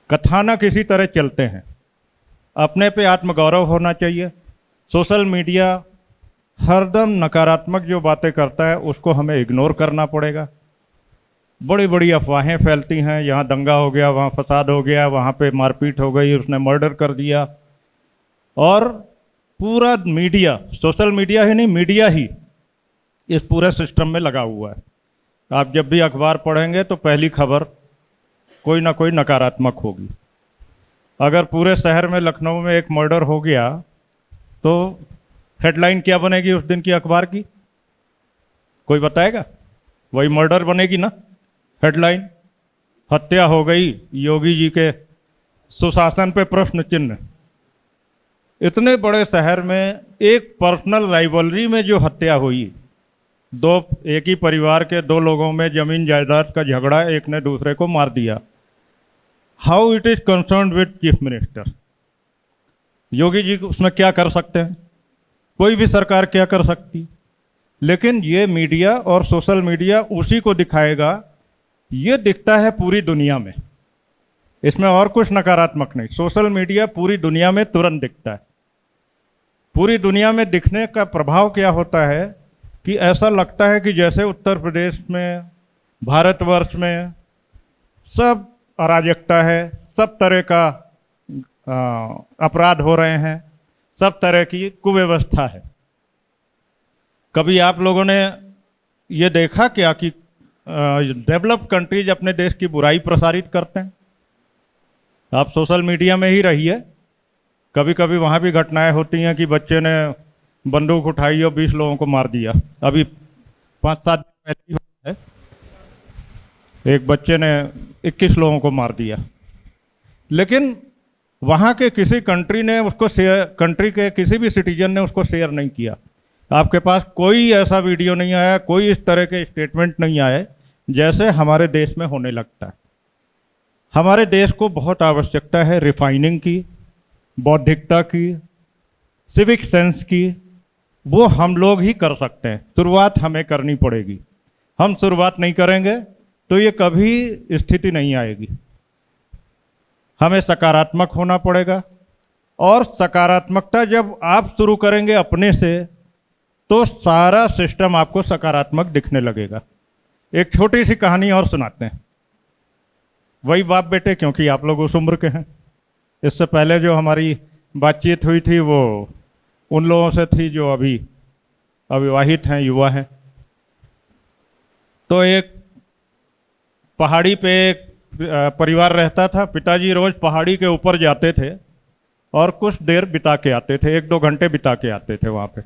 कथानक इसी तरह चलते हैं। अपने पे आत्मगौरव होना चाहिए। सोशल मीडिया हरदम नकारात्मक जो बातें करता है उसको हमें इग्नोर करना पड़ेगा। बड़ी बड़ी अफवाहें फैलती हैं, यहाँ दंगा हो गया, वहाँ फसाद हो गया, वहाँ पे मारपीट हो गई, उसने मर्डर कर दिया, और पूरा मीडिया, सोशल मीडिया ही नहीं, मीडिया ही इस पूरे सिस्टम में लगा हुआ है। आप जब भी अखबार पढ़ेंगे तो पहली खबर कोई ना कोई नकारात्मक होगी। अगर पूरे शहर में, लखनऊ में एक मर्डर हो गया तो हेडलाइन क्या बनेगी उस दिन की अखबार की? कोई बताएगा? वही मर्डर बनेगी ना हेडलाइन। हत्या हो गई योगी जी के, सुशासन पे प्रश्न चिन्ह। इतने बड़े शहर में एक पर्सनल राइवलरी में जो हत्या हुई, एक ही परिवार के दो लोगों में जमीन जायदाद का झगड़ा, एक ने दूसरे को मार दिया। How it is concern with chief minister? Yogi ji उसमें क्या कर सकते हैं? कोई भी सरकार क्या कर सकती? लेकिन ये मीडिया और सोशल मीडिया उसी को दिखाएगा। ये दिखता है पूरी दुनिया में, इसमें और कुछ नकारात्मक नहीं। सोशल मीडिया पूरी दुनिया में तुरंत दिखता है। पूरी दुनिया में दिखने का प्रभाव क्या होता है कि ऐसा लगता है कि जैसे उत्तर प्रदेश में, भारतवर्ष में सब अराजकता है, सब तरह का अपराध हो रहे हैं, सब तरह की कुव्यवस्था है। कभी आप लोगों ने ये देखा क्या कि डेवलप्ड कंट्रीज अपने देश की बुराई प्रसारित करते हैं? आप सोशल मीडिया में ही रहिए, कभी कभी वहाँ भी घटनाएं होती हैं कि बच्चे ने बंदूक उठाई और 20 लोगों को मार दिया। अभी 5-7 दिन पहले ही हुआ है, एक बच्चे ने 21 लोगों को मार दिया। लेकिन वहाँ के किसी कंट्री ने उसको शेयर, कंट्री के किसी भी सिटीजन ने उसको शेयर नहीं किया। आपके पास कोई ऐसा वीडियो नहीं आया, कोई इस तरह के स्टेटमेंट नहीं आए जैसे हमारे देश में होने लगता है। हमारे देश को बहुत आवश्यकता है रिफाइनिंग की, बौद्धिकता की, सिविक सेंस की। वो हम लोग ही कर सकते हैं। शुरुआत हमें करनी पड़ेगी। हम शुरुआत नहीं करेंगे तो ये कभी स्थिति नहीं आएगी। हमें सकारात्मक होना पड़ेगा, और सकारात्मकता जब आप शुरू करेंगे अपने से तो सारा सिस्टम आपको सकारात्मक दिखने लगेगा। एक छोटी सी कहानी और सुनाते हैं, वही बाप बेटे, क्योंकि आप लोग उस उम्र के हैं। इससे पहले जो हमारी बातचीत हुई थी वो उन लोगों से थी जो अभी अविवाहित हैं, युवा हैं। तो एक पहाड़ी पे एक परिवार रहता था। पिताजी रोज पहाड़ी के ऊपर जाते थे और कुछ देर बिता के आते थे, 1-2 घंटे बिता के आते थे वहाँ पे।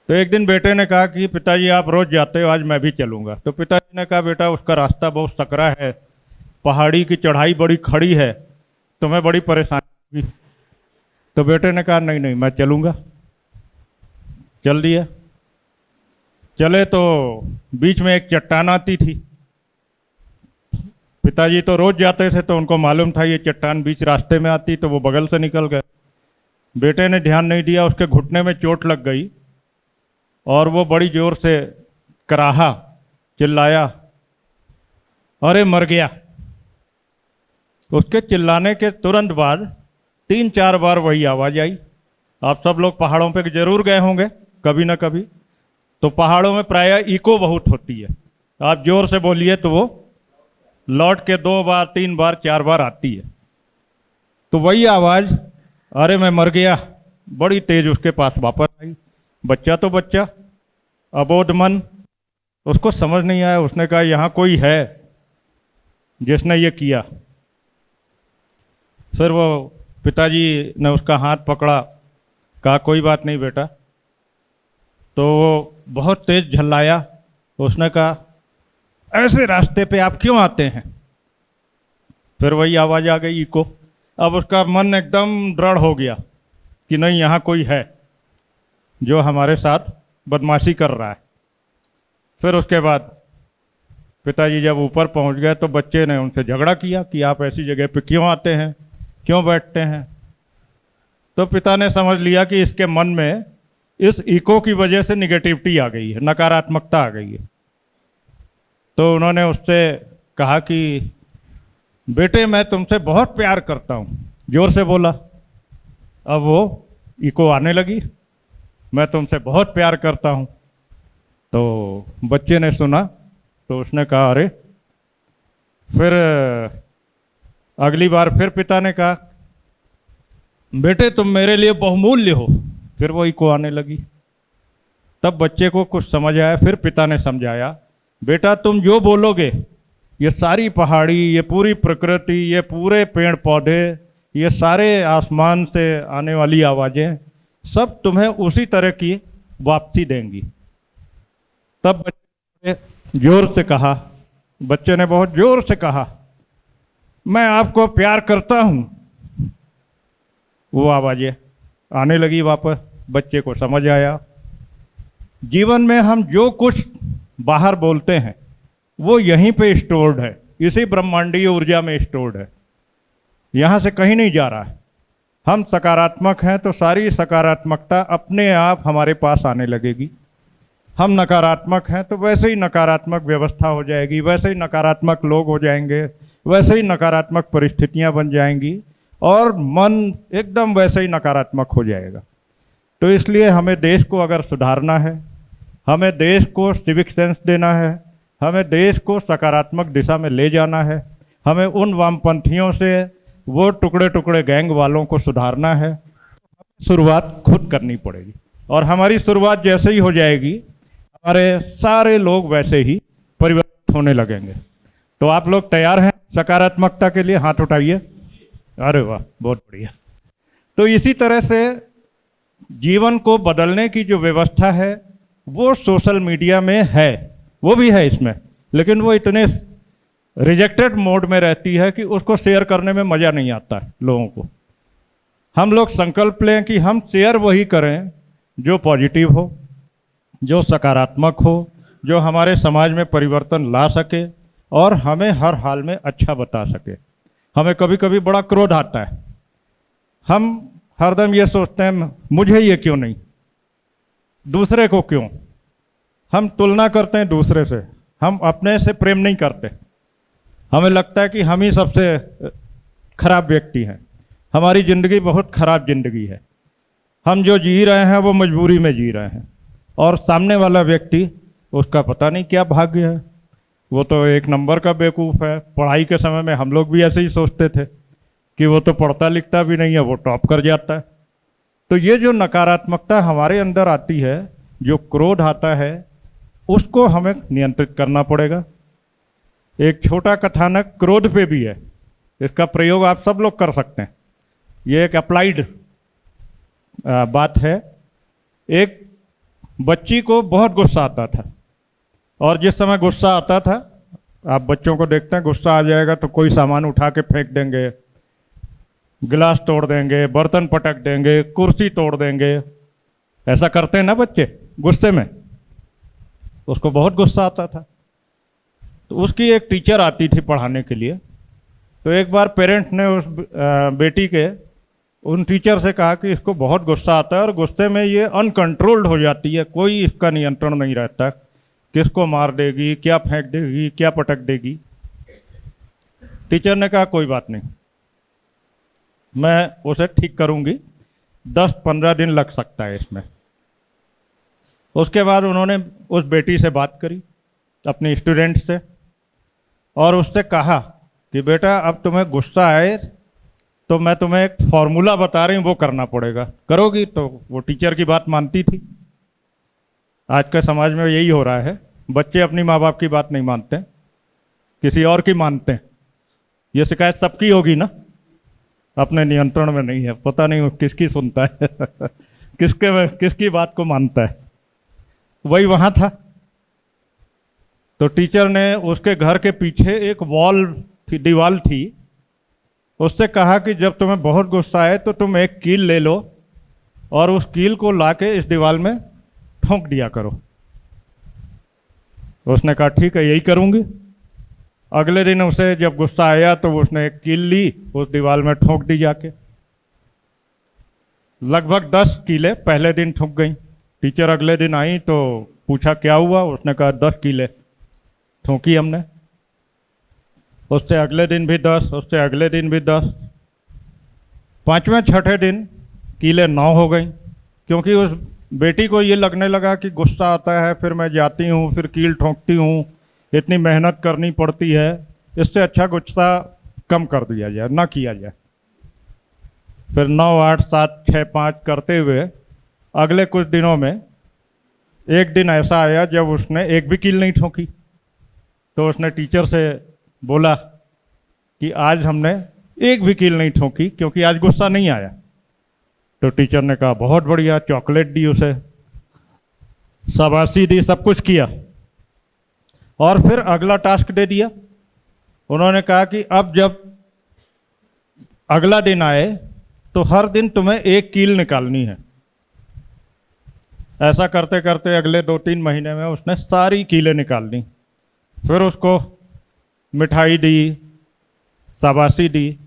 तो एक दिन बेटे ने कहा कि पिताजी आप रोज जाते हो, आज मैं भी चलूँगा। तो पिताजी ने कहा बेटा उसका रास्ता बहुत सकरा है, पहाड़ी की चढ़ाई बड़ी खड़ी है, तुम्हें बड़ी परेशानी होगी। तो बेटे ने कहा नहीं नहीं मैं चलूँगा। चल दिया। चले तो बीच में एक चट्टान आती थी। पिताजी तो रोज जाते थे तो उनको मालूम था ये चट्टान बीच रास्ते में आती, तो वो बगल से निकल गए। बेटे ने ध्यान नहीं दिया, उसके घुटने में चोट लग गई और वो बड़ी जोर से कराहा, चिल्लाया, अरे मर गया। उसके चिल्लाने के तुरंत बाद 3-4 बार वही आवाज़ आई। आप सब लोग पहाड़ों पे जरूर गए होंगे कभी ना कभी। तो पहाड़ों में प्रायः इको बहुत होती है। आप जोर से बोलिए तो वो लौट के 2 बार, 3 बार, 4 बार आती है। तो वही आवाज़ अरे मैं मर गया बड़ी तेज उसके पास वापस आई। बच्चा तो बच्चा, अबोध मन, उसको समझ नहीं आया। उसने कहा यहाँ कोई है जिसने ये किया। फिर वो पिताजी ने उसका हाथ पकड़ा, कहा कोई बात नहीं बेटा। तो वो बहुत तेज झल्लाया। उसने कहा ऐसे रास्ते पे आप क्यों आते हैं? फिर वही आवाज़ आ गई इको। अब उसका मन एकदम दृढ़ हो गया कि नहीं यहाँ कोई है जो हमारे साथ बदमाशी कर रहा है। फिर उसके बाद पिताजी जब ऊपर पहुंच गए तो बच्चे ने उनसे झगड़ा किया कि आप ऐसी जगह पे क्यों आते हैं, क्यों बैठते हैं। तो पिता ने समझ लिया कि इसके मन में इस इको की वजह से निगेटिविटी आ गई है, नकारात्मकता आ गई है। तो उन्होंने उससे कहा कि बेटे मैं तुमसे बहुत प्यार करता हूँ, जोर से बोला। अब वो इको आने लगी, मैं तुमसे बहुत प्यार करता हूँ। तो बच्चे ने सुना तो उसने कहा अरे। फिर अगली बार फिर पिता ने कहा बेटे तुम मेरे लिए बहुमूल्य हो। फिर वो इको आने लगी। तब बच्चे को कुछ समझ आया। फिर पिता ने समझाया, बेटा तुम जो बोलोगे, ये सारी पहाड़ी, ये पूरी प्रकृति, ये पूरे पेड़ पौधे, ये सारे आसमान से आने वाली आवाज़ें सब तुम्हें उसी तरह की वापसी देंगी। तब बच्चे ने जोर से कहा, बच्चे ने बहुत जोर से कहा, मैं आपको प्यार करता हूँ। वो आवाज़ें आने लगी वापस। बच्चे को समझ आया, जीवन में हम जो कुछ बाहर बोलते हैं वो यहीं पे स्टोर्ड है, इसी ब्रह्मांडीय ऊर्जा में स्टोर्ड है, यहाँ से कहीं नहीं जा रहा है। हम सकारात्मक हैं तो सारी सकारात्मकता अपने आप हमारे पास आने लगेगी। हम नकारात्मक हैं तो वैसे ही नकारात्मक व्यवस्था हो जाएगी, वैसे ही नकारात्मक लोग हो जाएंगे, वैसे ही नकारात्मक परिस्थितियां बन जाएंगी और मन एकदम वैसे ही नकारात्मक हो जाएगा। तो इसलिए हमें देश को अगर सुधारना है, हमें देश को सिविक सेंस देना है, हमें देश को सकारात्मक दिशा में ले जाना है, हमें उन वामपंथियों से, वो टुकड़े टुकड़े गैंग वालों को सुधारना है, शुरुआत खुद करनी पड़ेगी। और हमारी शुरुआत जैसे ही हो जाएगी, हमारे सारे लोग वैसे ही परिवर्तित होने लगेंगे। तो आप लोग तैयार हैं सकारात्मकता के लिए? हाथ उठाइए। अरे वाह, बहुत बढ़िया। तो इसी तरह से जीवन को बदलने की जो व्यवस्था है वो सोशल मीडिया में है, वो भी है इसमें, लेकिन वो इतने रिजेक्टेड मोड में रहती है कि उसको शेयर करने में मज़ा नहीं आता है लोगों को। हम लोग संकल्प लें कि हम शेयर वही करें जो पॉजिटिव हो, जो सकारात्मक हो, जो हमारे समाज में परिवर्तन ला सके और हमें हर हाल में अच्छा बता सके। हमें कभी कभी बड़ा क्रोध आता है, हम हरदम ये सोचते हैं मुझे ये क्यों नहीं, दूसरे को क्यों। हम तुलना करते हैं दूसरे से, हम अपने से प्रेम नहीं करते। हमें लगता है कि हम ही सबसे खराब व्यक्ति हैं, हमारी ज़िंदगी बहुत खराब ज़िंदगी है, हम जो जी रहे हैं वो मजबूरी में जी रहे हैं, और सामने वाला व्यक्ति, उसका पता नहीं क्या भाग्य है, वो तो एक नंबर का बेवकूफ़ है। पढ़ाई के समय में हम लोग भी ऐसे ही सोचते थे कि वो तो पढ़ता लिखता भी नहीं है, वो टॉप कर जाता है। तो ये जो नकारात्मकता हमारे अंदर आती है, जो क्रोध आता है, उसको हमें नियंत्रित करना पड़ेगा। एक छोटा कथानक क्रोध पे भी है, इसका प्रयोग आप सब लोग कर सकते हैं। ये एक अप्लाइड बात है। एक बच्ची को बहुत गुस्सा आता था, और जिस समय गुस्सा आता था, आप बच्चों को देखते हैं, गुस्सा आ जाएगा तो कोई सामान उठा के फेंक देंगे, गिलास तोड़ देंगे, बर्तन पटक देंगे, कुर्सी तोड़ देंगे। ऐसा करते हैं ना बच्चे गुस्से में। उसको बहुत गुस्सा आता था, तो उसकी एक टीचर आती थी पढ़ाने के लिए। तो एक बार पेरेंट्स ने उस बेटी के उन टीचर से कहा कि इसको बहुत गुस्सा आता है और गुस्से में ये अनकंट्रोल्ड हो जाती है, कोई इसका नियंत्रण नहीं रहता, किसको मार देगी, क्या फेंक देगी, क्या पटक देगी। टीचर ने कहा कोई बात नहीं, मैं उसे ठीक करूंगी, 10-15 दिन लग सकता है इसमें। उसके बाद उन्होंने उस बेटी से बात करी, अपने स्टूडेंट से, और उससे कहा कि बेटा अब तुम्हें गुस्सा आए तो मैं तुम्हें एक फॉर्मूला बता रही हूँ, वो करना पड़ेगा, करोगी? तो वो टीचर की बात मानती थी। आज के समाज में यही हो रहा है, बच्चे अपनी माँ बाप की बात नहीं मानते, किसी और की मानते हैं। ये शिकायत सबकी होगी ना, अपने नियंत्रण में नहीं है, पता नहीं किसकी सुनता है किसकी बात को मानता है। वही वहाँ था। तो टीचर ने उसके घर के पीछे एक दीवार थी, उससे कहा कि जब तुम्हें बहुत गुस्सा आए तो तुम एक कील ले लो और उस कील को लाके इस दीवार में ठोंक दिया करो। उसने कहा ठीक है, यही करूँगी। अगले दिन उसे जब गुस्सा आया तो उसने एक कील ली, उस दीवार में ठोंक दी जाके। लगभग 10 कीलें पहले दिन ठोंक गई। टीचर अगले दिन आई तो पूछा क्या हुआ, उसने कहा 10 कीलें ठोंकी हमने। उससे अगले दिन भी 10, उससे अगले दिन भी 10। 5वें छठे दिन कीलें 9 हो गई, क्योंकि उस बेटी को ये लगने लगा कि गुस्सा आता है, फिर मैं जाती हूँ, फिर कील ठोंकती हूँ, इतनी मेहनत करनी पड़ती है, इससे अच्छा गुस्सा कम कर दिया जाए, ना किया जाए। फिर 9, 8, 7, 6, 5 करते हुए अगले कुछ दिनों में एक दिन ऐसा आया जब उसने एक भी कील नहीं ठोकी। तो उसने टीचर से बोला कि आज हमने एक भी कील नहीं ठोकी क्योंकि आज गुस्सा नहीं आया। तो टीचर ने कहा बहुत बढ़िया, चॉकलेट दी उसे, शाबाशी दी, सब कुछ किया। और फिर अगला टास्क दे दिया। उन्होंने कहा कि अब जब अगला दिन आए तो हर दिन तुम्हें एक कील निकालनी है। ऐसा करते करते अगले 2-3 महीने में उसने सारी कीलें निकाल दी। फिर उसको मिठाई दी, शाबाशी दी।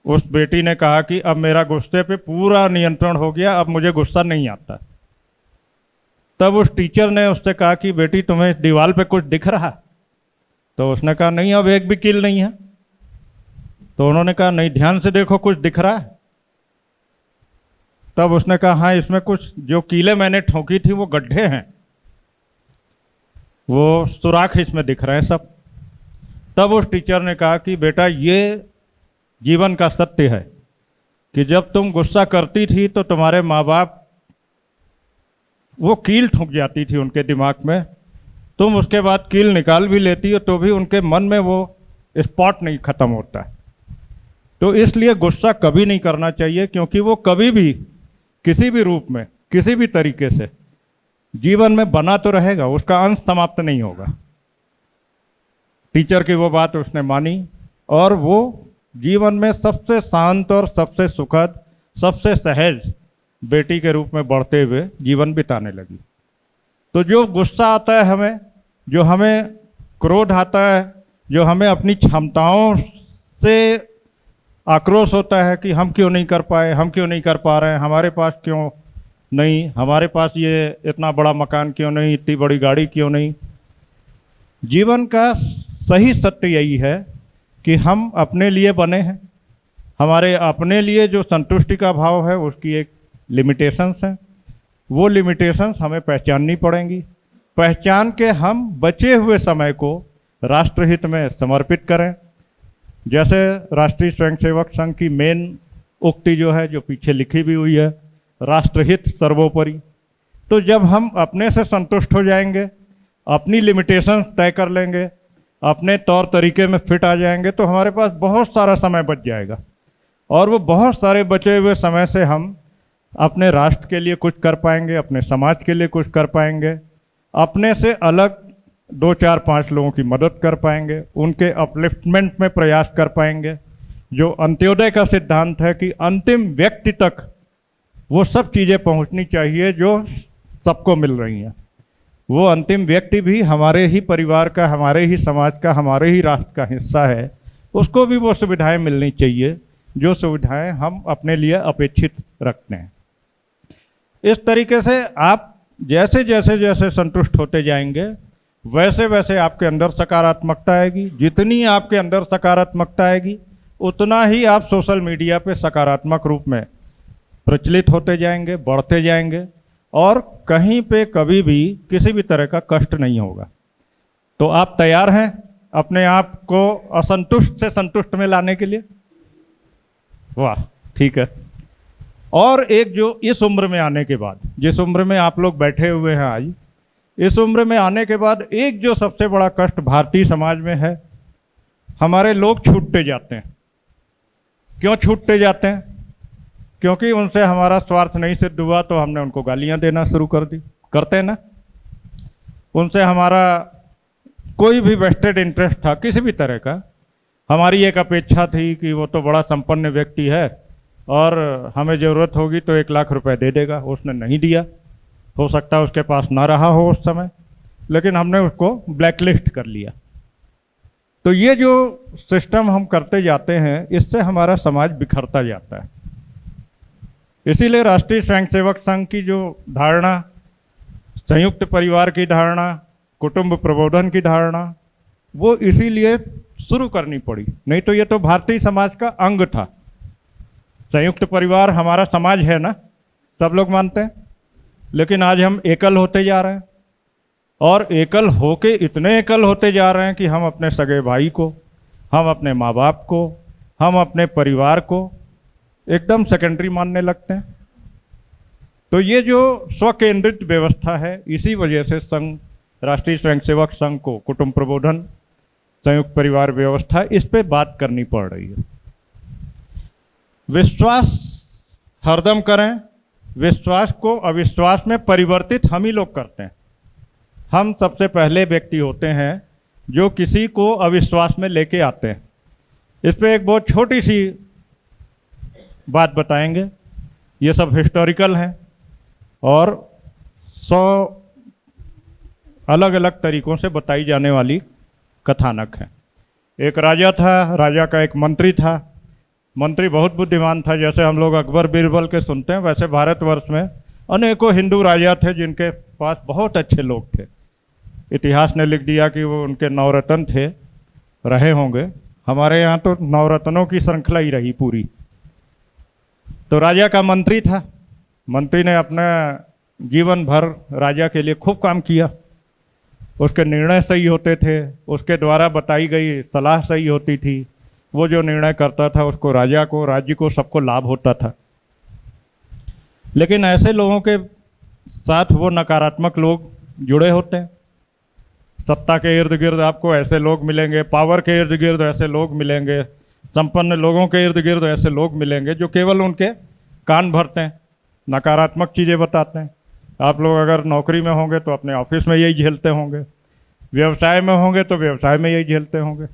उस बेटी ने कहा कि अब मेरा गुस्से पे पूरा नियंत्रण हो गया, अब मुझे गुस्सा नहीं आता। तब उस टीचर ने उससे कहा कि बेटी तुम्हें इस दीवार पे कुछ दिख रहा? तो उसने कहा नहीं, अब एक भी कील नहीं है। तो उन्होंने कहा नहीं, ध्यान से देखो, कुछ दिख रहा है? तब उसने कहा हाँ, इसमें कुछ जो कीलें मैंने ठोकी थी वो गड्ढे हैं, वो सुराख इसमें दिख रहे हैं सब। तब उस टीचर ने कहा कि बेटा ये जीवन का सत्य है कि जब तुम गुस्सा करती थी तो तुम्हारे माँ बाप वो कील ठुक जाती थी उनके दिमाग में, तुम उसके बाद कील निकाल भी लेती हो तो भी उनके मन में वो स्पॉट नहीं खत्म होता। तो इसलिए गुस्सा कभी नहीं करना चाहिए, क्योंकि वो कभी भी किसी भी रूप में किसी भी तरीके से जीवन में बना तो रहेगा, उसका अंश समाप्त नहीं होगा। टीचर की वो बात उसने मानी और वो जीवन में सबसे शांत और सबसे सुखद, सबसे सहज बेटी के रूप में बढ़ते हुए जीवन बिताने लगी। तो जो गुस्सा आता है हमें, जो हमें क्रोध आता है, जो हमें अपनी क्षमताओं से आक्रोश होता है कि हम क्यों नहीं कर पाए, हम क्यों नहीं कर पा रहे हैं, हमारे पास क्यों नहीं, हमारे पास ये इतना बड़ा मकान क्यों नहीं, इतनी बड़ी गाड़ी क्यों नहीं। जीवन का सही सत्य यही है कि हम अपने लिए बने हैं। हमारे अपने लिए जो संतुष्टि का भाव है उसकी एक लिमिटेशंस है। वो लिमिटेशंस हमें पहचाननी पड़ेंगी। पहचान के हम बचे हुए समय को राष्ट्रहित में समर्पित करें। जैसे राष्ट्रीय स्वयंसेवक संघ की मेन उक्ति जो है, जो पीछे लिखी भी हुई है, राष्ट्रहित सर्वोपरि। तो जब हम अपने से संतुष्ट हो जाएंगे, अपनी लिमिटेशंस तय कर लेंगे, अपने तौर तरीके में फिट आ जाएंगे, तो हमारे पास बहुत सारा समय बच जाएगा। और वो बहुत सारे बचे हुए समय से हम अपने राष्ट्र के लिए कुछ कर पाएंगे, अपने समाज के लिए कुछ कर पाएंगे, अपने से अलग 2, 4, 5 लोगों की मदद कर पाएंगे, उनके अपलिफ्टमेंट में प्रयास कर पाएंगे। जो अंत्योदय का सिद्धांत है कि अंतिम व्यक्ति तक वो सब चीज़ें पहुंचनी चाहिए जो सबको मिल रही हैं। वो अंतिम व्यक्ति भी हमारे ही परिवार का, हमारे ही समाज का, हमारे ही राष्ट्र का हिस्सा है। उसको भी वो सुविधाएं मिलनी चाहिए जो सुविधाएं हम अपने लिए अपेक्षित रखते हैं। इस तरीके से आप जैसे जैसे जैसे संतुष्ट होते जाएंगे, वैसे वैसे आपके अंदर सकारात्मकता आएगी। जितनी आपके अंदर सकारात्मकता आएगी, उतना ही आप सोशल मीडिया पे सकारात्मक रूप में प्रचलित होते जाएंगे, बढ़ते जाएंगे, और कहीं पे कभी भी किसी भी तरह का कष्ट नहीं होगा। तो आप तैयार हैं अपने आप को असंतुष्ट से संतुष्ट में लाने के लिए? वाह, ठीक है। और एक जो इस उम्र में आने के बाद, जिस उम्र में आप लोग बैठे हुए हैं आज, इस उम्र में आने के बाद एक जो सबसे बड़ा कष्ट भारतीय समाज में है, हमारे लोग छूटते जाते हैं। क्यों छूटते जाते हैं? क्योंकि उनसे हमारा स्वार्थ नहीं सिद्ध हुआ तो हमने उनको गालियां देना शुरू कर दी। करते हैं ना? उनसे हमारा कोई भी वेस्टेड इंटरेस्ट था किसी भी तरह का, हमारी एक अपेक्षा थी कि वो तो बड़ा संपन्न व्यक्ति है और हमें ज़रूरत होगी तो 1 लाख रुपए दे देगा। उसने नहीं दिया, हो सकता है उसके पास ना रहा हो उस समय, लेकिन हमने उसको ब्लैकलिस्ट कर लिया। तो ये जो सिस्टम हम करते जाते हैं, इससे हमारा समाज बिखरता जाता है। इसीलिए राष्ट्रीय स्वयंसेवक संघ की जो धारणा, संयुक्त परिवार की धारणा, कुटुंब प्रबोधन की धारणा, वो इसीलिए शुरू करनी पड़ी। नहीं तो ये तो भारतीय समाज का अंग था। संयुक्त परिवार हमारा समाज है ना, सब लोग मानते हैं। लेकिन आज हम एकल होते जा रहे हैं, और एकल होके इतने एकल होते जा रहे हैं कि हम अपने सगे भाई को, हम अपने माँ बाप को, हम अपने परिवार को एकदम सेकेंडरी मानने लगते हैं। तो ये जो स्वकेंद्रित व्यवस्था है, इसी वजह से संघ, राष्ट्रीय स्वयंसेवक संघ को कुटुंब प्रबोधन, संयुक्त परिवार व्यवस्था, इस पे बात करनी पड़ रही है। विश्वास हरदम करें, विश्वास को अविश्वास में परिवर्तित हम ही लोग करते हैं। हम सबसे पहले व्यक्ति होते हैं जो किसी को अविश्वास में लेके आते हैं। इस पे एक बहुत छोटी सी बात बताएंगे। ये सब हिस्टोरिकल हैं और 100 अलग अलग तरीकों से बताई जाने वाली कथानक है। एक राजा था, राजा का एक मंत्री था। मंत्री बहुत बुद्धिमान था। जैसे हम लोग अकबर बीरबल के सुनते हैं, वैसे भारतवर्ष में अनेकों हिंदू राजा थे जिनके पास बहुत अच्छे लोग थे। इतिहास ने लिख दिया कि वो उनके नवरत्न थे, रहे होंगे। हमारे यहाँ तो नवरत्नों की श्रृंखला ही रही पूरी। तो राजा का मंत्री था। मंत्री ने अपना जीवन भर राजा के लिए खूब काम किया। उसके निर्णय सही होते थे, उसके द्वारा बताई गई सलाह सही होती थी। वो जो निर्णय करता था उसको राजा को, राज्य को, सबको लाभ होता था। लेकिन ऐसे लोगों के साथ वो नकारात्मक लोग जुड़े होते हैं। सत्ता के इर्द गिर्द आपको ऐसे लोग मिलेंगे, पावर के इर्द गिर्द ऐसे लोग मिलेंगे, संपन्न लोगों के इर्द गिर्द ऐसे लोग मिलेंगे जो केवल उनके कान भरते हैं, नकारात्मक चीज़ें बताते हैं। आप लोग अगर नौकरी में होंगे तो अपने ऑफिस में यही झेलते होंगे, व्यवसाय में होंगे तो व्यवसाय में यही झेलते होंगे।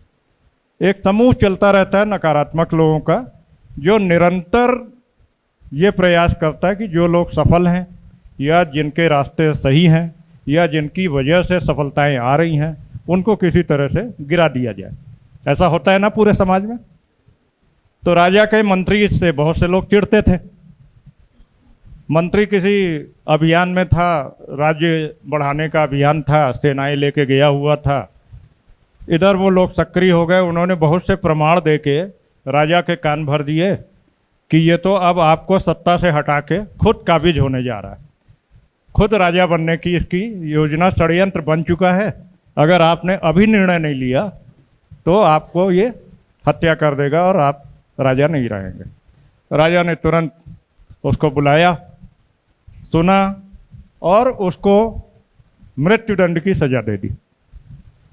एक समूह चलता रहता है नकारात्मक लोगों का, जो निरंतर ये प्रयास करता है कि जो लोग सफल हैं या जिनके रास्ते सही हैं या जिनकी वजह से सफलताएं आ रही हैं, उनको किसी तरह से गिरा दिया जाए। ऐसा होता है ना पूरे समाज में। तो राजा के मंत्री से बहुत से लोग चिढ़ते थे। मंत्री किसी अभियान में था, राज्य बढ़ाने का अभियान था, सेनाएं लेके गया हुआ था। इधर वो लोग सक्रिय हो गए। उन्होंने बहुत से प्रमाण देके राजा के कान भर दिए कि ये तो अब आपको सत्ता से हटा के खुद काबिज होने जा रहा है, खुद राजा बनने की इसकी योजना, षड्यंत्र बन चुका है। अगर आपने अभी निर्णय नहीं लिया तो आपको ये हत्या कर देगा और आप राजा नहीं रहेंगे। राजा ने तुरंत उसको बुलाया, सुना और उसको मृत्युदंड की सजा दे दी।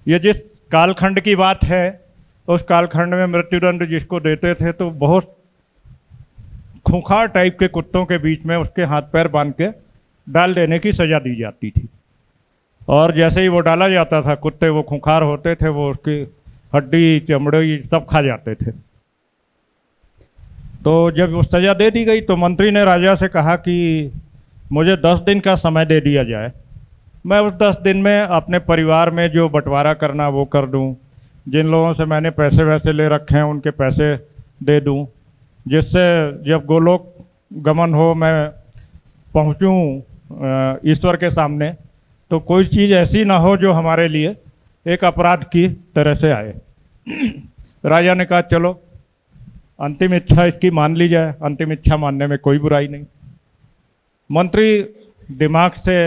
ये जिस कालखंड की बात है, उस कालखंड में मृत्युदंड जिसको देते थे तो बहुत खूंखार टाइप के कुत्तों के बीच में उसके हाथ पैर बांध के डाल देने की सजा दी जाती थी। और जैसे ही वो डाला जाता था, कुत्ते वो खूंखार होते थे, वो उसकी हड्डी चमड़ी सब खा जाते थे। तो जब वो सजा दे दी गई तो मंत्री ने राजा से कहा कि मुझे 10 दिन का समय दे दिया जाए, मैं उस 10 दिन में अपने परिवार में जो बंटवारा करना वो कर दूं, जिन लोगों से मैंने पैसे वैसे ले रखे हैं उनके पैसे दे दूं, जिससे जब गोलोक गमन हो मैं पहुंचूं ईश्वर के सामने, तो कोई चीज़ ऐसी ना हो जो हमारे लिए एक अपराध की तरह से आए। राजा ने कहा चलो अंतिम इच्छा इसकी मान ली जाए। अंतिम इच्छा मानने में कोई बुराई नहीं। मंत्री दिमाग से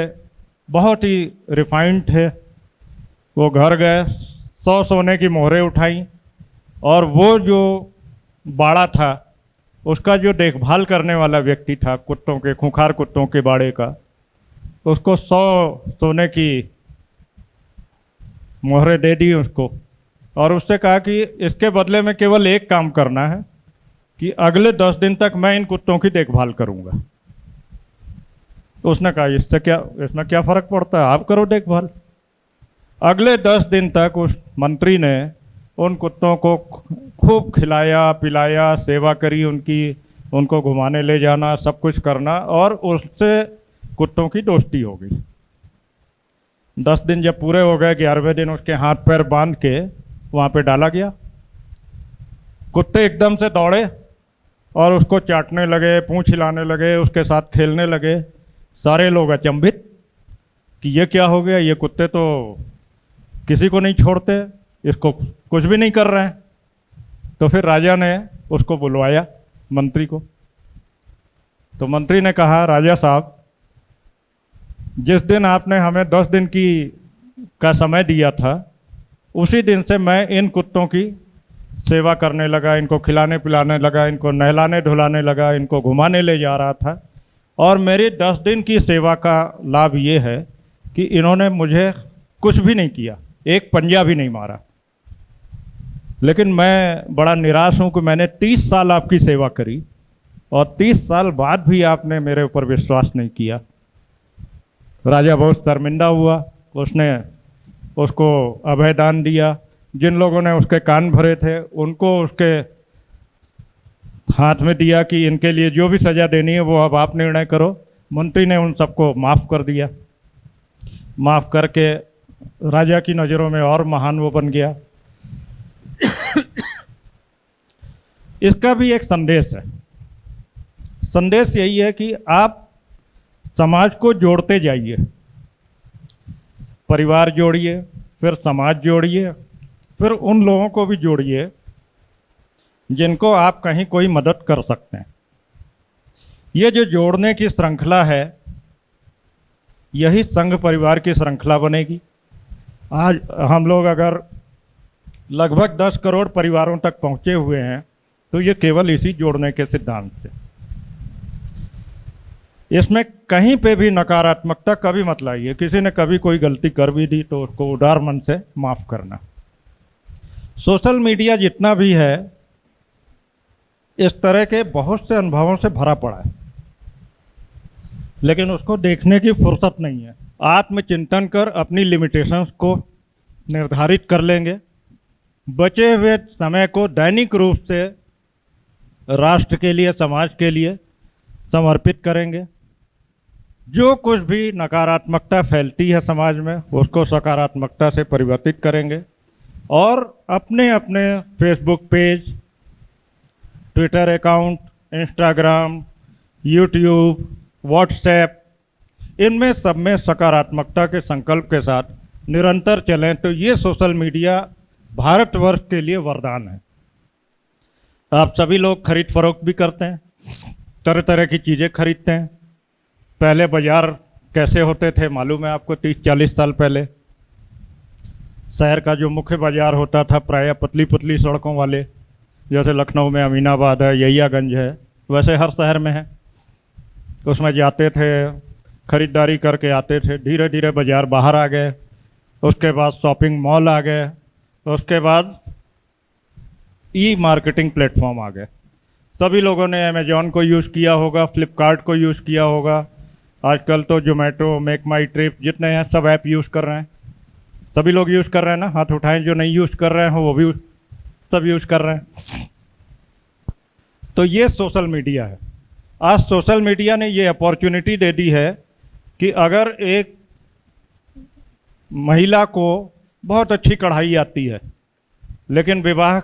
बहुत ही रिफाइंड थे। वो घर गए, 100 सोने की मोहरें उठाई और वो जो बाड़ा था उसका जो देखभाल करने वाला व्यक्ति था, कुत्तों के, खूंखार कुत्तों के बाड़े का, उसको 100 सोने की मोहरें दे दी उसको और उससे कहा कि इसके बदले में केवल एक काम करना है कि अगले 10 दिन तक मैं इन कुत्तों की देखभाल करूंगा। तो उसने कहा इससे क्या, इसमें क्या फ़र्क पड़ता है, आप करो देखभाल। अगले 10 दिन तक उस मंत्री ने उन कुत्तों को खूब खिलाया पिलाया, सेवा करी उनकी, उनको घुमाने ले जाना, सब कुछ करना, और उससे कुत्तों की दोस्ती हो गई। 10 दिन जब पूरे हो गए, 11वें दिन उसके हाथ पैर बांध के वहाँ पे डाला गया। कुत्ते एकदम से दौड़े और उसको चाटने लगे, पूंछ हिलाने लगे, उसके साथ खेलने लगे। सारे लोग अचंभित कि ये क्या हो गया, ये कुत्ते तो किसी को नहीं छोड़ते, इसको कुछ भी नहीं कर रहे हैं। तो फिर राजा ने उसको बुलवाया, मंत्री को। तो मंत्री ने कहा राजा साहब, जिस दिन आपने हमें 10 दिन का समय दिया था, उसी दिन से मैं इन कुत्तों की सेवा करने लगा, इनको खिलाने पिलाने लगा, इनको नहलाने धुलाने लगा, इनको घुमाने ले जा रहा था। और मेरी 10 दिन की सेवा का लाभ ये है कि इन्होंने मुझे कुछ भी नहीं किया, एक पंजा भी नहीं मारा। लेकिन मैं बड़ा निराश हूँ कि मैंने 30 साल आपकी सेवा करी और 30 साल बाद भी आपने मेरे ऊपर विश्वास नहीं किया। राजा बहुत शर्मिंदा हुआ, उसने उसको अभयदान दिया। जिन लोगों ने उसके कान भरे थे उनको उसके हाथ में दिया कि इनके लिए जो भी सज़ा देनी है वो अब आप निर्णय करो। मंत्री ने उन सबको माफ़ कर दिया। माफ़ करके राजा की नज़रों में और महान वो बन गया। इसका भी एक संदेश है। संदेश यही है कि आप समाज को जोड़ते जाइए, परिवार जोड़िए, फिर समाज जोड़िए, फिर उन लोगों को भी जोड़िए जिनको आप कहीं कोई मदद कर सकते हैं। ये जो जोड़ने की श्रृंखला है, यही संघ परिवार की श्रृंखला बनेगी। आज हम लोग अगर लगभग 10 करोड़ परिवारों तक पहुंचे हुए हैं तो ये केवल इसी जोड़ने के सिद्धांत से। इसमें कहीं पे भी नकारात्मकता कभी मत लाइए। किसी ने कभी कोई गलती कर भी दी तो उसको उदार मन से माफ़ करना। सोशल मीडिया जितना भी है इस तरह के बहुत से अनुभवों से भरा पड़ा है, लेकिन उसको देखने की फुर्सत नहीं है। आत्मचिंतन कर अपनी लिमिटेशंस को निर्धारित कर लेंगे, बचे हुए समय को दैनिक रूप से राष्ट्र के लिए, समाज के लिए समर्पित करेंगे। जो कुछ भी नकारात्मकता फैलती है समाज में उसको सकारात्मकता से परिवर्तित करेंगे और अपने अपने Facebook page, Twitter account, Instagram, YouTube, WhatsApp, इनमें सब में सकारात्मकता के संकल्प के साथ निरंतर चलें तो ये सोशल मीडिया भारतवर्ष के लिए वरदान है। आप सभी लोग खरीद फरोख्त भी करते हैं, तरह तरह की चीज़ें खरीदते हैं। पहले बाज़ार कैसे होते थे मालूम है आपको? 30-40 साल पहले शहर का जो मुख्य बाज़ार होता था प्रायः पतली पतली सड़कों वाले, जैसे लखनऊ में अमीनाबाद है, यहियागंज है, वैसे हर शहर में है। उसमें जाते थे, ख़रीदारी करके आते थे। धीरे धीरे बाज़ार बाहर आ गए, उसके बाद शॉपिंग मॉल आ गए, उसके बाद ई मार्केटिंग प्लेटफॉर्म आ गए। सभी लोगों ने अमेजॉन को यूज़ किया होगा, फ्लिपकार्ट को यूज़ किया होगा। आजकल तो जोमेटो, मेक माई ट्रिप जितने हैं सब ऐप यूज़ कर रहे हैं। सभी लोग यूज़ कर रहे हैं ना? हाथ उठाएं जो नहीं यूज़ कर रहे हैं वो भी सब यूज़ कर रहे हैं। तो ये सोशल मीडिया है। आज सोशल मीडिया ने ये अपॉर्चुनिटी दे दी है कि अगर एक महिला को बहुत अच्छी कढ़ाई आती है लेकिन विवाह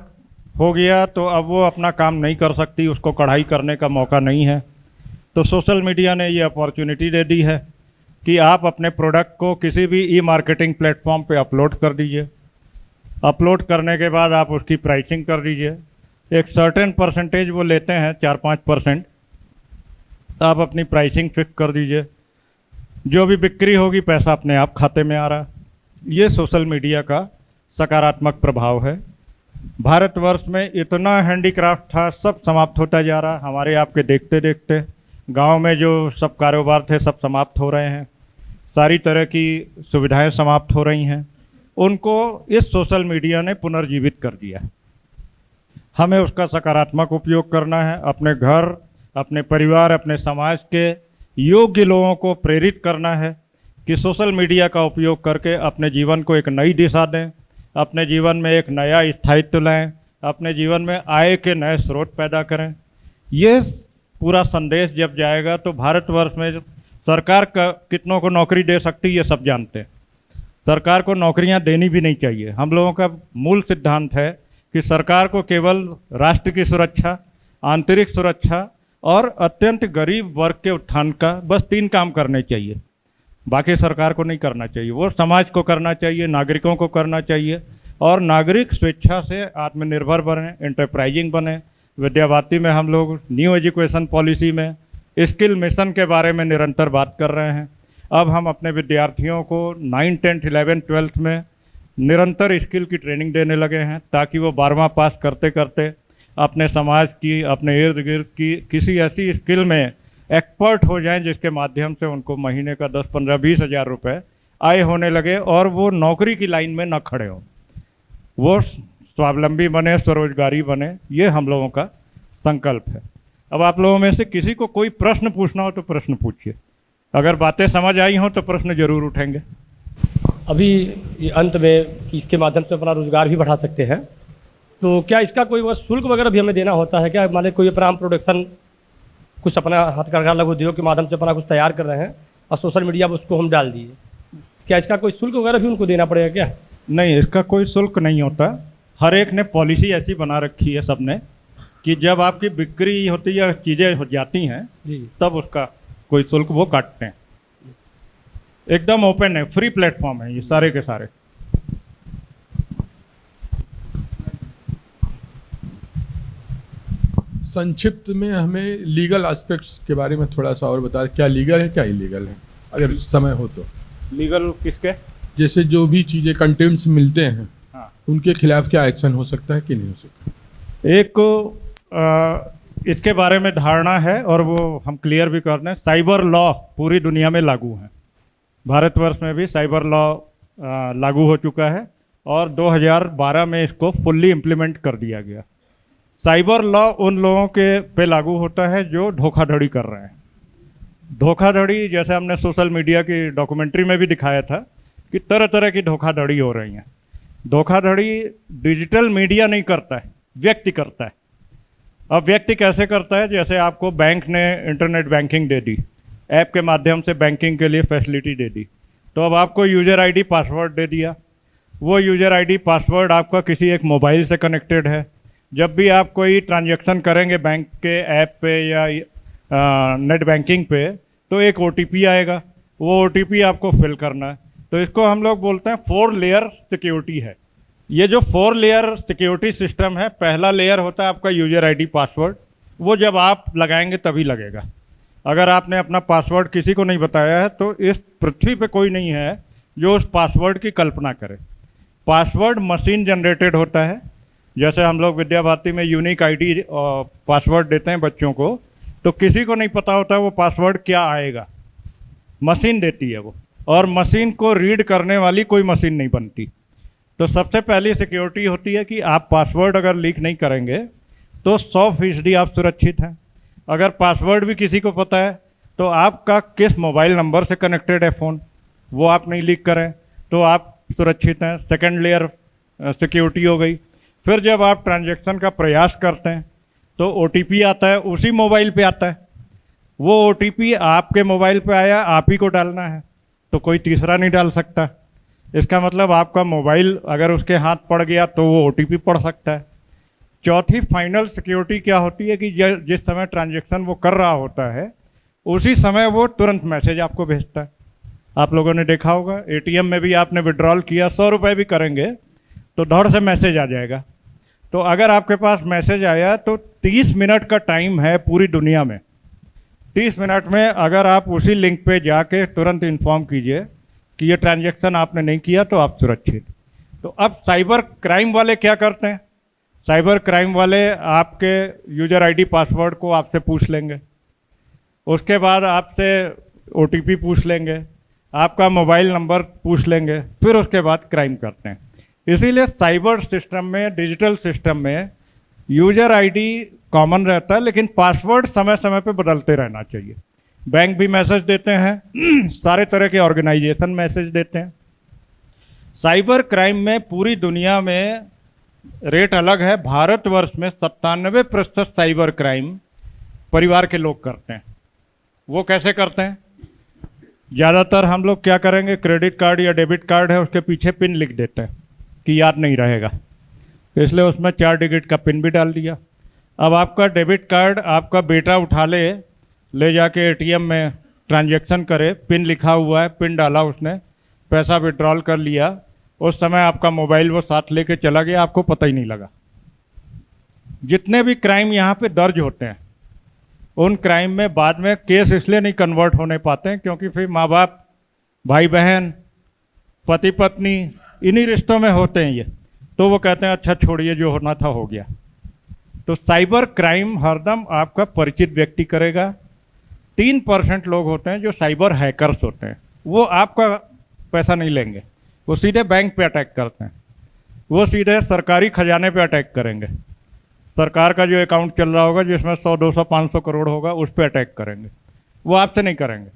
हो गया तो अब वो अपना काम नहीं कर सकती, उसको कढ़ाई करने का मौका नहीं है, तो सोशल मीडिया ने ये अपॉर्चुनिटी दे दी है कि आप अपने प्रोडक्ट को किसी भी ई मार्केटिंग प्लेटफॉर्म पे अपलोड कर दीजिए। अपलोड करने के बाद आप उसकी प्राइसिंग कर दीजिए। एक सर्टेन परसेंटेज वो लेते हैं, 4-5%। आप अपनी प्राइसिंग फिक्स कर दीजिए, जो भी बिक्री होगी पैसा अपने आप खाते में आ रहा। ये सोशल मीडिया का सकारात्मक प्रभाव है। भारतवर्ष में इतना हैंडीक्राफ्ट था, सब समाप्त होता जा रहा। हमारे आपके देखते देखते गांव में जो सब कारोबार थे सब समाप्त हो रहे हैं, सारी तरह की सुविधाएं समाप्त हो रही हैं। उनको इस सोशल मीडिया ने पुनर्जीवित कर दिया। हमें उसका सकारात्मक उपयोग करना है। अपने घर, अपने परिवार, अपने समाज के योग्य लोगों को प्रेरित करना है कि सोशल मीडिया का उपयोग करके अपने जीवन को एक नई दिशा दें, अपने जीवन में एक नया स्थायित्व लाएं, अपने जीवन में आय के नए स्रोत पैदा करें। ये पूरा संदेश जब जाएगा तो भारतवर्ष में सरकार का कितनों को नौकरी दे सकती है ये सब जानते हैं। सरकार को नौकरियां देनी भी नहीं चाहिए। हम लोगों का मूल सिद्धांत है कि सरकार को केवल राष्ट्र की सुरक्षा, आंतरिक सुरक्षा और अत्यंत गरीब वर्ग के उत्थान का बस 3 काम करने चाहिए। बाकी सरकार को नहीं करना चाहिए, वो समाज को करना चाहिए, नागरिकों को करना चाहिए। और नागरिक स्वेच्छा से आत्मनिर्भर बने, एंटरप्राइजिंग बने। विद्यावाती में हम लोग न्यू एजुकेशन पॉलिसी में स्किल मिशन के बारे में निरंतर बात कर रहे हैं। अब हम अपने विद्यार्थियों को 9, 10, 11, 12 में निरंतर स्किल की ट्रेनिंग देने लगे हैं ताकि वो 12वां पास करते करते अपने समाज की, अपने इर्द गिर्द की किसी ऐसी स्किल में एक्सपर्ट हो जाएं जिसके माध्यम से उनको महीने का 10, 15, 20 हज़ार रुपये आय होने लगे और वो नौकरी की लाइन में न खड़े हों, वो स्वावलंबी बने, स्वरोजगारी बने। ये हम लोगों का संकल्प है। अब आप लोगों में से किसी को कोई प्रश्न पूछना हो तो प्रश्न पूछिए, अगर बातें समझ आई हों तो प्रश्न जरूर उठेंगे। अभी ये अंत में कि इसके माध्यम से अपना रोजगार भी बढ़ा सकते हैं, तो क्या इसका कोई वह शुल्क वगैरह भी हमें देना होता है क्या? मान लीजिए कोई अपना हम प्रोडक्शन कुछ अपना हथकरघा लघु उद्योग के माध्यम से अपना कुछ तैयार कर रहे हैं और सोशल मीडिया पर उसको हम डाल दिए, क्या इसका कोई शुल्क वगैरह भी उनको देना पड़ेगा क्या? नहीं, इसका कोई शुल्क नहीं होता। हर एक ने पॉलिसी ऐसी बना रखी है सबने कि जब आपकी बिक्री होती है या चीज़ें हो जाती हैं जी तब उसका कोई शुल्क वो काटते हैं। एकदम ओपन है, फ्री प्लेटफॉर्म है ये सारे के सारे। संक्षिप्त में हमें लीगल एस्पेक्ट्स के बारे में थोड़ा सा और बता, क्या लीगल है क्या इलीगल है, अगर समय हो तो। लीगल किसके? जैसे जो भी चीज़ें कंटेंट्स मिलते हैं, हाँ। उनके खिलाफ क्या एक्शन हो सकता है कि नहीं हो सकता? एक इसके बारे में धारणा है और वो हम क्लियर भी कर दें, साइबर लॉ पूरी दुनिया में लागू है। भारतवर्ष में भी साइबर लॉ लागू हो चुका है और 2012 में इसको फुल्ली इम्प्लीमेंट कर दिया गया। साइबर लॉ उन लोगों के पे लागू होता है जो धोखाधड़ी कर रहे हैं। धोखाधड़ी जैसे हमने सोशल मीडिया की डॉक्यूमेंट्री में भी दिखाया था कि तरह तरह की धोखाधड़ी हो रही हैं। धोखाधड़ी डिजिटल मीडिया नहीं करता है, व्यक्ति करता है। अब व्यक्ति कैसे करता है? जैसे आपको बैंक ने इंटरनेट बैंकिंग दे दी, ऐप के माध्यम से बैंकिंग के लिए फैसिलिटी दे दी, तो अब आपको यूज़र आईडी पासवर्ड दे दिया। वो यूज़र आईडी पासवर्ड आपका किसी एक मोबाइल से कनेक्टेड है। जब भी आप कोई ट्रांजैक्शन करेंगे बैंक के ऐप पे या नेट बैंकिंग पे, तो एक OTP आएगा, वो OTP आपको फिल करना है। तो इसको हम लोग बोलते हैं 4 लेयर सिक्योरिटी है। ये जो 4 लेयर सिक्योरिटी सिस्टम है, पहला लेयर होता है आपका यूज़र आईडी पासवर्ड, वो जब आप लगाएंगे तभी लगेगा। अगर आपने अपना पासवर्ड किसी को नहीं बताया है तो इस पृथ्वी पे कोई नहीं है जो उस पासवर्ड की कल्पना करे। पासवर्ड मशीन जनरेटेड होता है। जैसे हम लोग विद्या भारती में यूनिक आईडी और पासवर्ड देते हैं बच्चों को, तो किसी को नहीं पता होता वो पासवर्ड क्या आएगा, मशीन देती है वो, और मशीन को रीड करने वाली कोई मशीन नहीं बनती। तो सबसे पहली सिक्योरिटी होती है कि आप पासवर्ड अगर लीक नहीं करेंगे तो 100% आप सुरक्षित हैं। अगर पासवर्ड भी किसी को पता है तो आपका किस मोबाइल नंबर से कनेक्टेड है फ़ोन, वो आप नहीं लीक करें तो आप सुरक्षित हैं। सेकेंड लेयर सिक्योरिटी हो गई। फिर जब आप ट्रांजैक्शन का प्रयास करते हैं तो OTP आता है, उसी मोबाइल पे आता है। वो OTP आपके मोबाइल पे आया, आप ही को डालना है, तो कोई तीसरा नहीं डाल सकता। इसका मतलब आपका मोबाइल अगर उसके हाथ पड़ गया तो वो OTP पढ़ सकता है। चौथी फाइनल सिक्योरिटी क्या होती है कि जिस समय ट्रांजैक्शन वो कर रहा होता है उसी समय वो तुरंत मैसेज आपको भेजता है। आप लोगों ने देखा होगा ATM में भी आपने विड्रॉल किया, 100 रुपये भी करेंगे तो धड़ से मैसेज आ जाएगा। तो अगर आपके पास मैसेज आया तो 30 मिनट का टाइम है पूरी दुनिया में। 30 मिनट में अगर आप उसी लिंक पे जाके तुरंत इन्फॉर्म कीजिए कि ये ट्रांजैक्शन आपने नहीं किया तो आप सुरक्षित। तो अब साइबर क्राइम वाले क्या करते हैं? साइबर क्राइम वाले आपके यूज़र आईडी पासवर्ड को आपसे पूछ लेंगे, उसके बाद आपसे OTP पूछ लेंगे, आपका मोबाइल नंबर पूछ लेंगे, फिर उसके बाद क्राइम करते हैं। इसीलिए साइबर सिस्टम में, डिजिटल सिस्टम में यूज़र आईडी कॉमन रहता है, लेकिन पासवर्ड समय समय पे बदलते रहना चाहिए। बैंक भी मैसेज देते हैं, सारे तरह के ऑर्गेनाइजेशन मैसेज देते हैं। साइबर क्राइम में पूरी दुनिया में रेट अलग है। भारतवर्ष में 97% साइबर क्राइम परिवार के लोग करते हैं। वो कैसे करते हैं? ज़्यादातर हम लोग क्या करेंगे, क्रेडिट कार्ड या डेबिट कार्ड है उसके पीछे पिन लिख देते हैं कि याद नहीं रहेगा, इसलिए उसमें 4 डिजिट का पिन भी डाल दिया। अब आपका डेबिट कार्ड आपका बेटा उठा ले जाके ATM में ट्रांजैक्शन करे, पिन लिखा हुआ है, पिन डाला उसने, पैसा विड्रॉल कर लिया, उस समय आपका मोबाइल वो साथ लेके चला गया, आपको पता ही नहीं लगा। जितने भी क्राइम यहाँ पे दर्ज होते हैं उन क्राइम में बाद में केस इसलिए नहीं कन्वर्ट होने पाते हैं क्योंकि फिर माँ बाप, भाई बहन, पति पत्नी, इन्हीं रिश्तों में होते हैं ये, तो वो कहते हैं अच्छा छोड़िए, जो होना था हो गया। तो साइबर क्राइम हरदम आपका परिचित व्यक्ति करेगा। 3% लोग होते हैं जो साइबर हैकर्स होते हैं, वो आपका पैसा नहीं लेंगे, वो सीधे बैंक पे अटैक करते हैं, वो सीधे सरकारी खजाने पे अटैक करेंगे। सरकार का जो अकाउंट चल रहा होगा जिसमें 100, 200, 500 करोड़ होगा, उस पे अटैक करेंगे, वो आपसे नहीं करेंगे।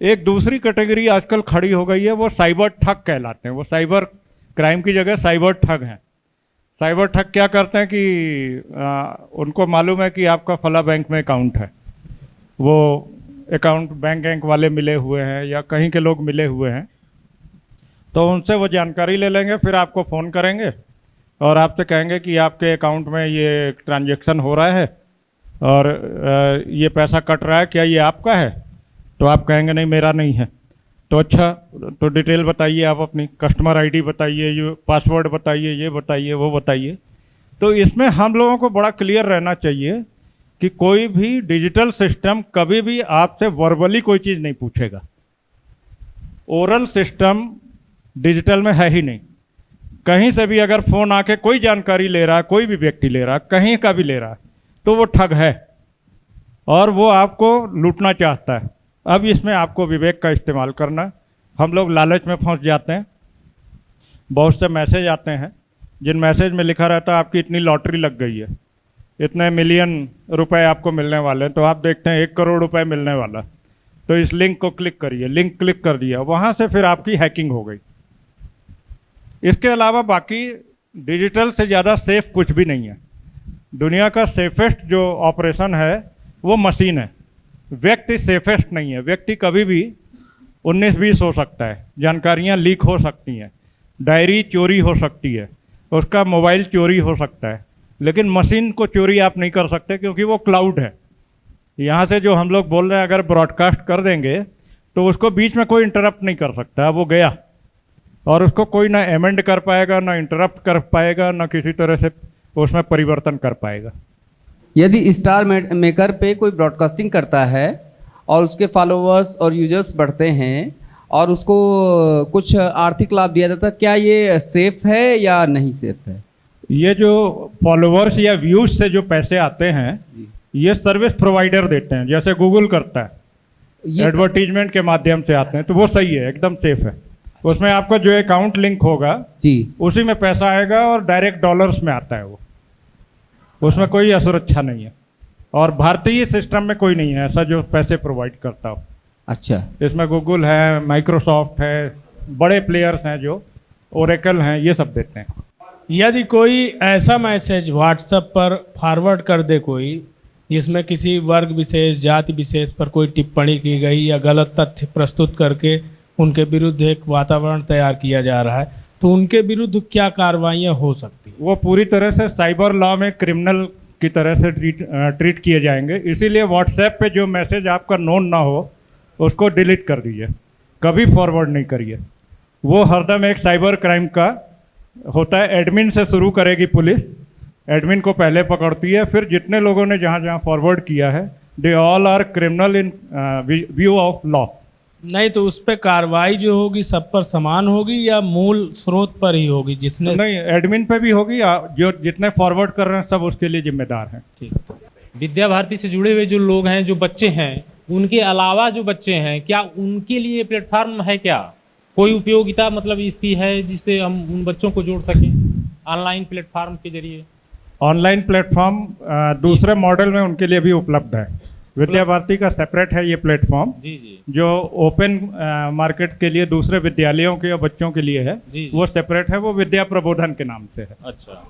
एक दूसरी कैटेगरी आजकल खड़ी हो गई है, वो साइबर ठग कहलाते हैं। वो साइबर क्राइम की जगह साइबर ठग हैं। साइबर ठग क्या करते हैं कि उनको मालूम है कि आपका फला बैंक में अकाउंट है, वो अकाउंट बैंक वाले मिले हुए हैं या कहीं के लोग मिले हुए हैं, तो उनसे वो जानकारी ले लेंगे, फिर आपको फ़ोन करेंगे और आपसे कहेंगे कि आपके अकाउंट में ये ट्रांजैक्शन हो रहा है और ये पैसा कट रहा है, क्या ये आपका है? तो आप कहेंगे नहीं, मेरा नहीं है। तो अच्छा, तो डिटेल बताइए, आप अपनी कस्टमर आईडी बताइए, ये पासवर्ड बताइए, ये बताइए, वो बताइए। तो इसमें हम लोगों को बड़ा क्लियर रहना चाहिए कि कोई भी डिजिटल सिस्टम कभी भी आपसे वर्बली कोई चीज़ नहीं पूछेगा। ओरल सिस्टम डिजिटल में है ही नहीं। कहीं से भी अगर फ़ोन आके कोई जानकारी ले रहा है, कोई भी व्यक्ति ले रहा है, कहीं का भी ले रहा है, तो वो ठग है और वो आपको लूटना चाहता है। अब इसमें आपको विवेक का इस्तेमाल करना है। हम लोग लालच में फंस जाते हैं। बहुत से मैसेज आते हैं जिन मैसेज में लिखा रहता है आपकी इतनी लॉटरी लग गई है, इतने मिलियन रुपए आपको मिलने वाले हैं, तो आप देखते हैं 1 करोड़ रुपए मिलने वाला, तो इस लिंक को क्लिक करिए। लिंक क्लिक कर दिया, वहाँ से फिर आपकी हैकिंग हो गई। इसके अलावा बाकी डिजिटल से ज़्यादा सेफ कुछ भी नहीं है। दुनिया का सेफेस्ट जो ऑपरेशन है वो मशीन है, व्यक्ति सेफेस्ट नहीं है। व्यक्ति कभी भी 19-20 हो सकता है, जानकारियाँ लीक हो सकती हैं, डायरी चोरी हो सकती है, उसका मोबाइल चोरी हो सकता है, लेकिन मशीन को चोरी आप नहीं कर सकते क्योंकि वो क्लाउड है। यहाँ से जो हम लोग बोल रहे हैं अगर ब्रॉडकास्ट कर देंगे तो उसको बीच में कोई इंटरप्ट नहीं कर सकता, वो गया और उसको कोई ना एमेंड कर पाएगा, ना इंटरप्ट कर पाएगा, ना किसी तरह से उसमें परिवर्तन कर पाएगा। यदि स्टार मेकर पे कोई ब्रॉडकास्टिंग करता है और उसके फॉलोअर्स और यूजर्स बढ़ते हैं और उसको कुछ आर्थिक लाभ दिया जाता है, क्या ये सेफ है या नहीं सेफ है? ये जो फॉलोअर्स या व्यूज से जो पैसे आते हैं ये सर्विस प्रोवाइडर देते हैं, जैसे गूगल करता है, एडवर्टीजमेंट के माध्यम से आते हैं, तो वो सही है, एकदम सेफ है। उसमें आपका जो अकाउंट लिंक होगा जी, उसी में पैसा आएगा और डायरेक्ट डॉलर्स में आता है, वो उसमें कोई असुरक्षा नहीं है। और भारतीय सिस्टम में कोई नहीं है ऐसा जो पैसे प्रोवाइड करता हो। अच्छा, इसमें गूगल है, माइक्रोसॉफ्ट है, बड़े प्लेयर्स हैं जो ओरेकल हैं, ये सब देते हैं। यदि कोई ऐसा मैसेज व्हाट्सएप पर फॉरवर्ड कर दे कोई जिसमें किसी वर्ग विशेष, जाति विशेष पर कोई टिप्पणी की गई या गलत तथ्य प्रस्तुत करके उनके विरुद्ध एक वातावरण तैयार किया जा रहा है, तो उनके विरुद्ध क्या कार्रवाइयाँ हो सकती? वो पूरी तरह से साइबर लॉ में क्रिमिनल की तरह से ट्रीट किए जाएंगे। इसीलिए व्हाट्सएप पे जो मैसेज आपका नोन ना हो उसको डिलीट कर दीजिए, कभी फॉरवर्ड नहीं करिए। वो हरदम एक साइबर क्राइम का होता है। एडमिन से शुरू करेगी पुलिस, एडमिन को पहले पकड़ती है, फिर जितने लोगों ने जहाँ जहाँ फॉरवर्ड किया है they all are criminal in view of law. नहीं तो उस पर कार्रवाई जो होगी सब पर समान होगी या मूल स्रोत पर ही होगी? जिसने नहीं, एडमिन पे भी होगी, जो जितने फॉरवर्ड कर रहे हैं सब उसके लिए जिम्मेदार हैं। ठीक। विद्या भारती से जुड़े हुए जो लोग हैं, जो बच्चे हैं, उनके अलावा जो बच्चे हैं, क्या उनके लिए प्लेटफार्म है? क्या कोई उपयोगिता मतलब इसकी है जिससे हम उन बच्चों को जोड़ सकें ऑनलाइन प्लेटफार्म के जरिए? ऑनलाइन प्लेटफॉर्म दूसरे मॉडल में उनके लिए भी उपलब्ध है। विद्या भारती का सेपरेट है ये प्लेटफॉर्म, जी, जो ओपन मार्केट के लिए दूसरे विद्यालयों के या बच्चों के लिए है, जी। वो सेपरेट है, वो विद्या प्रबोधन के नाम से है। अच्छा।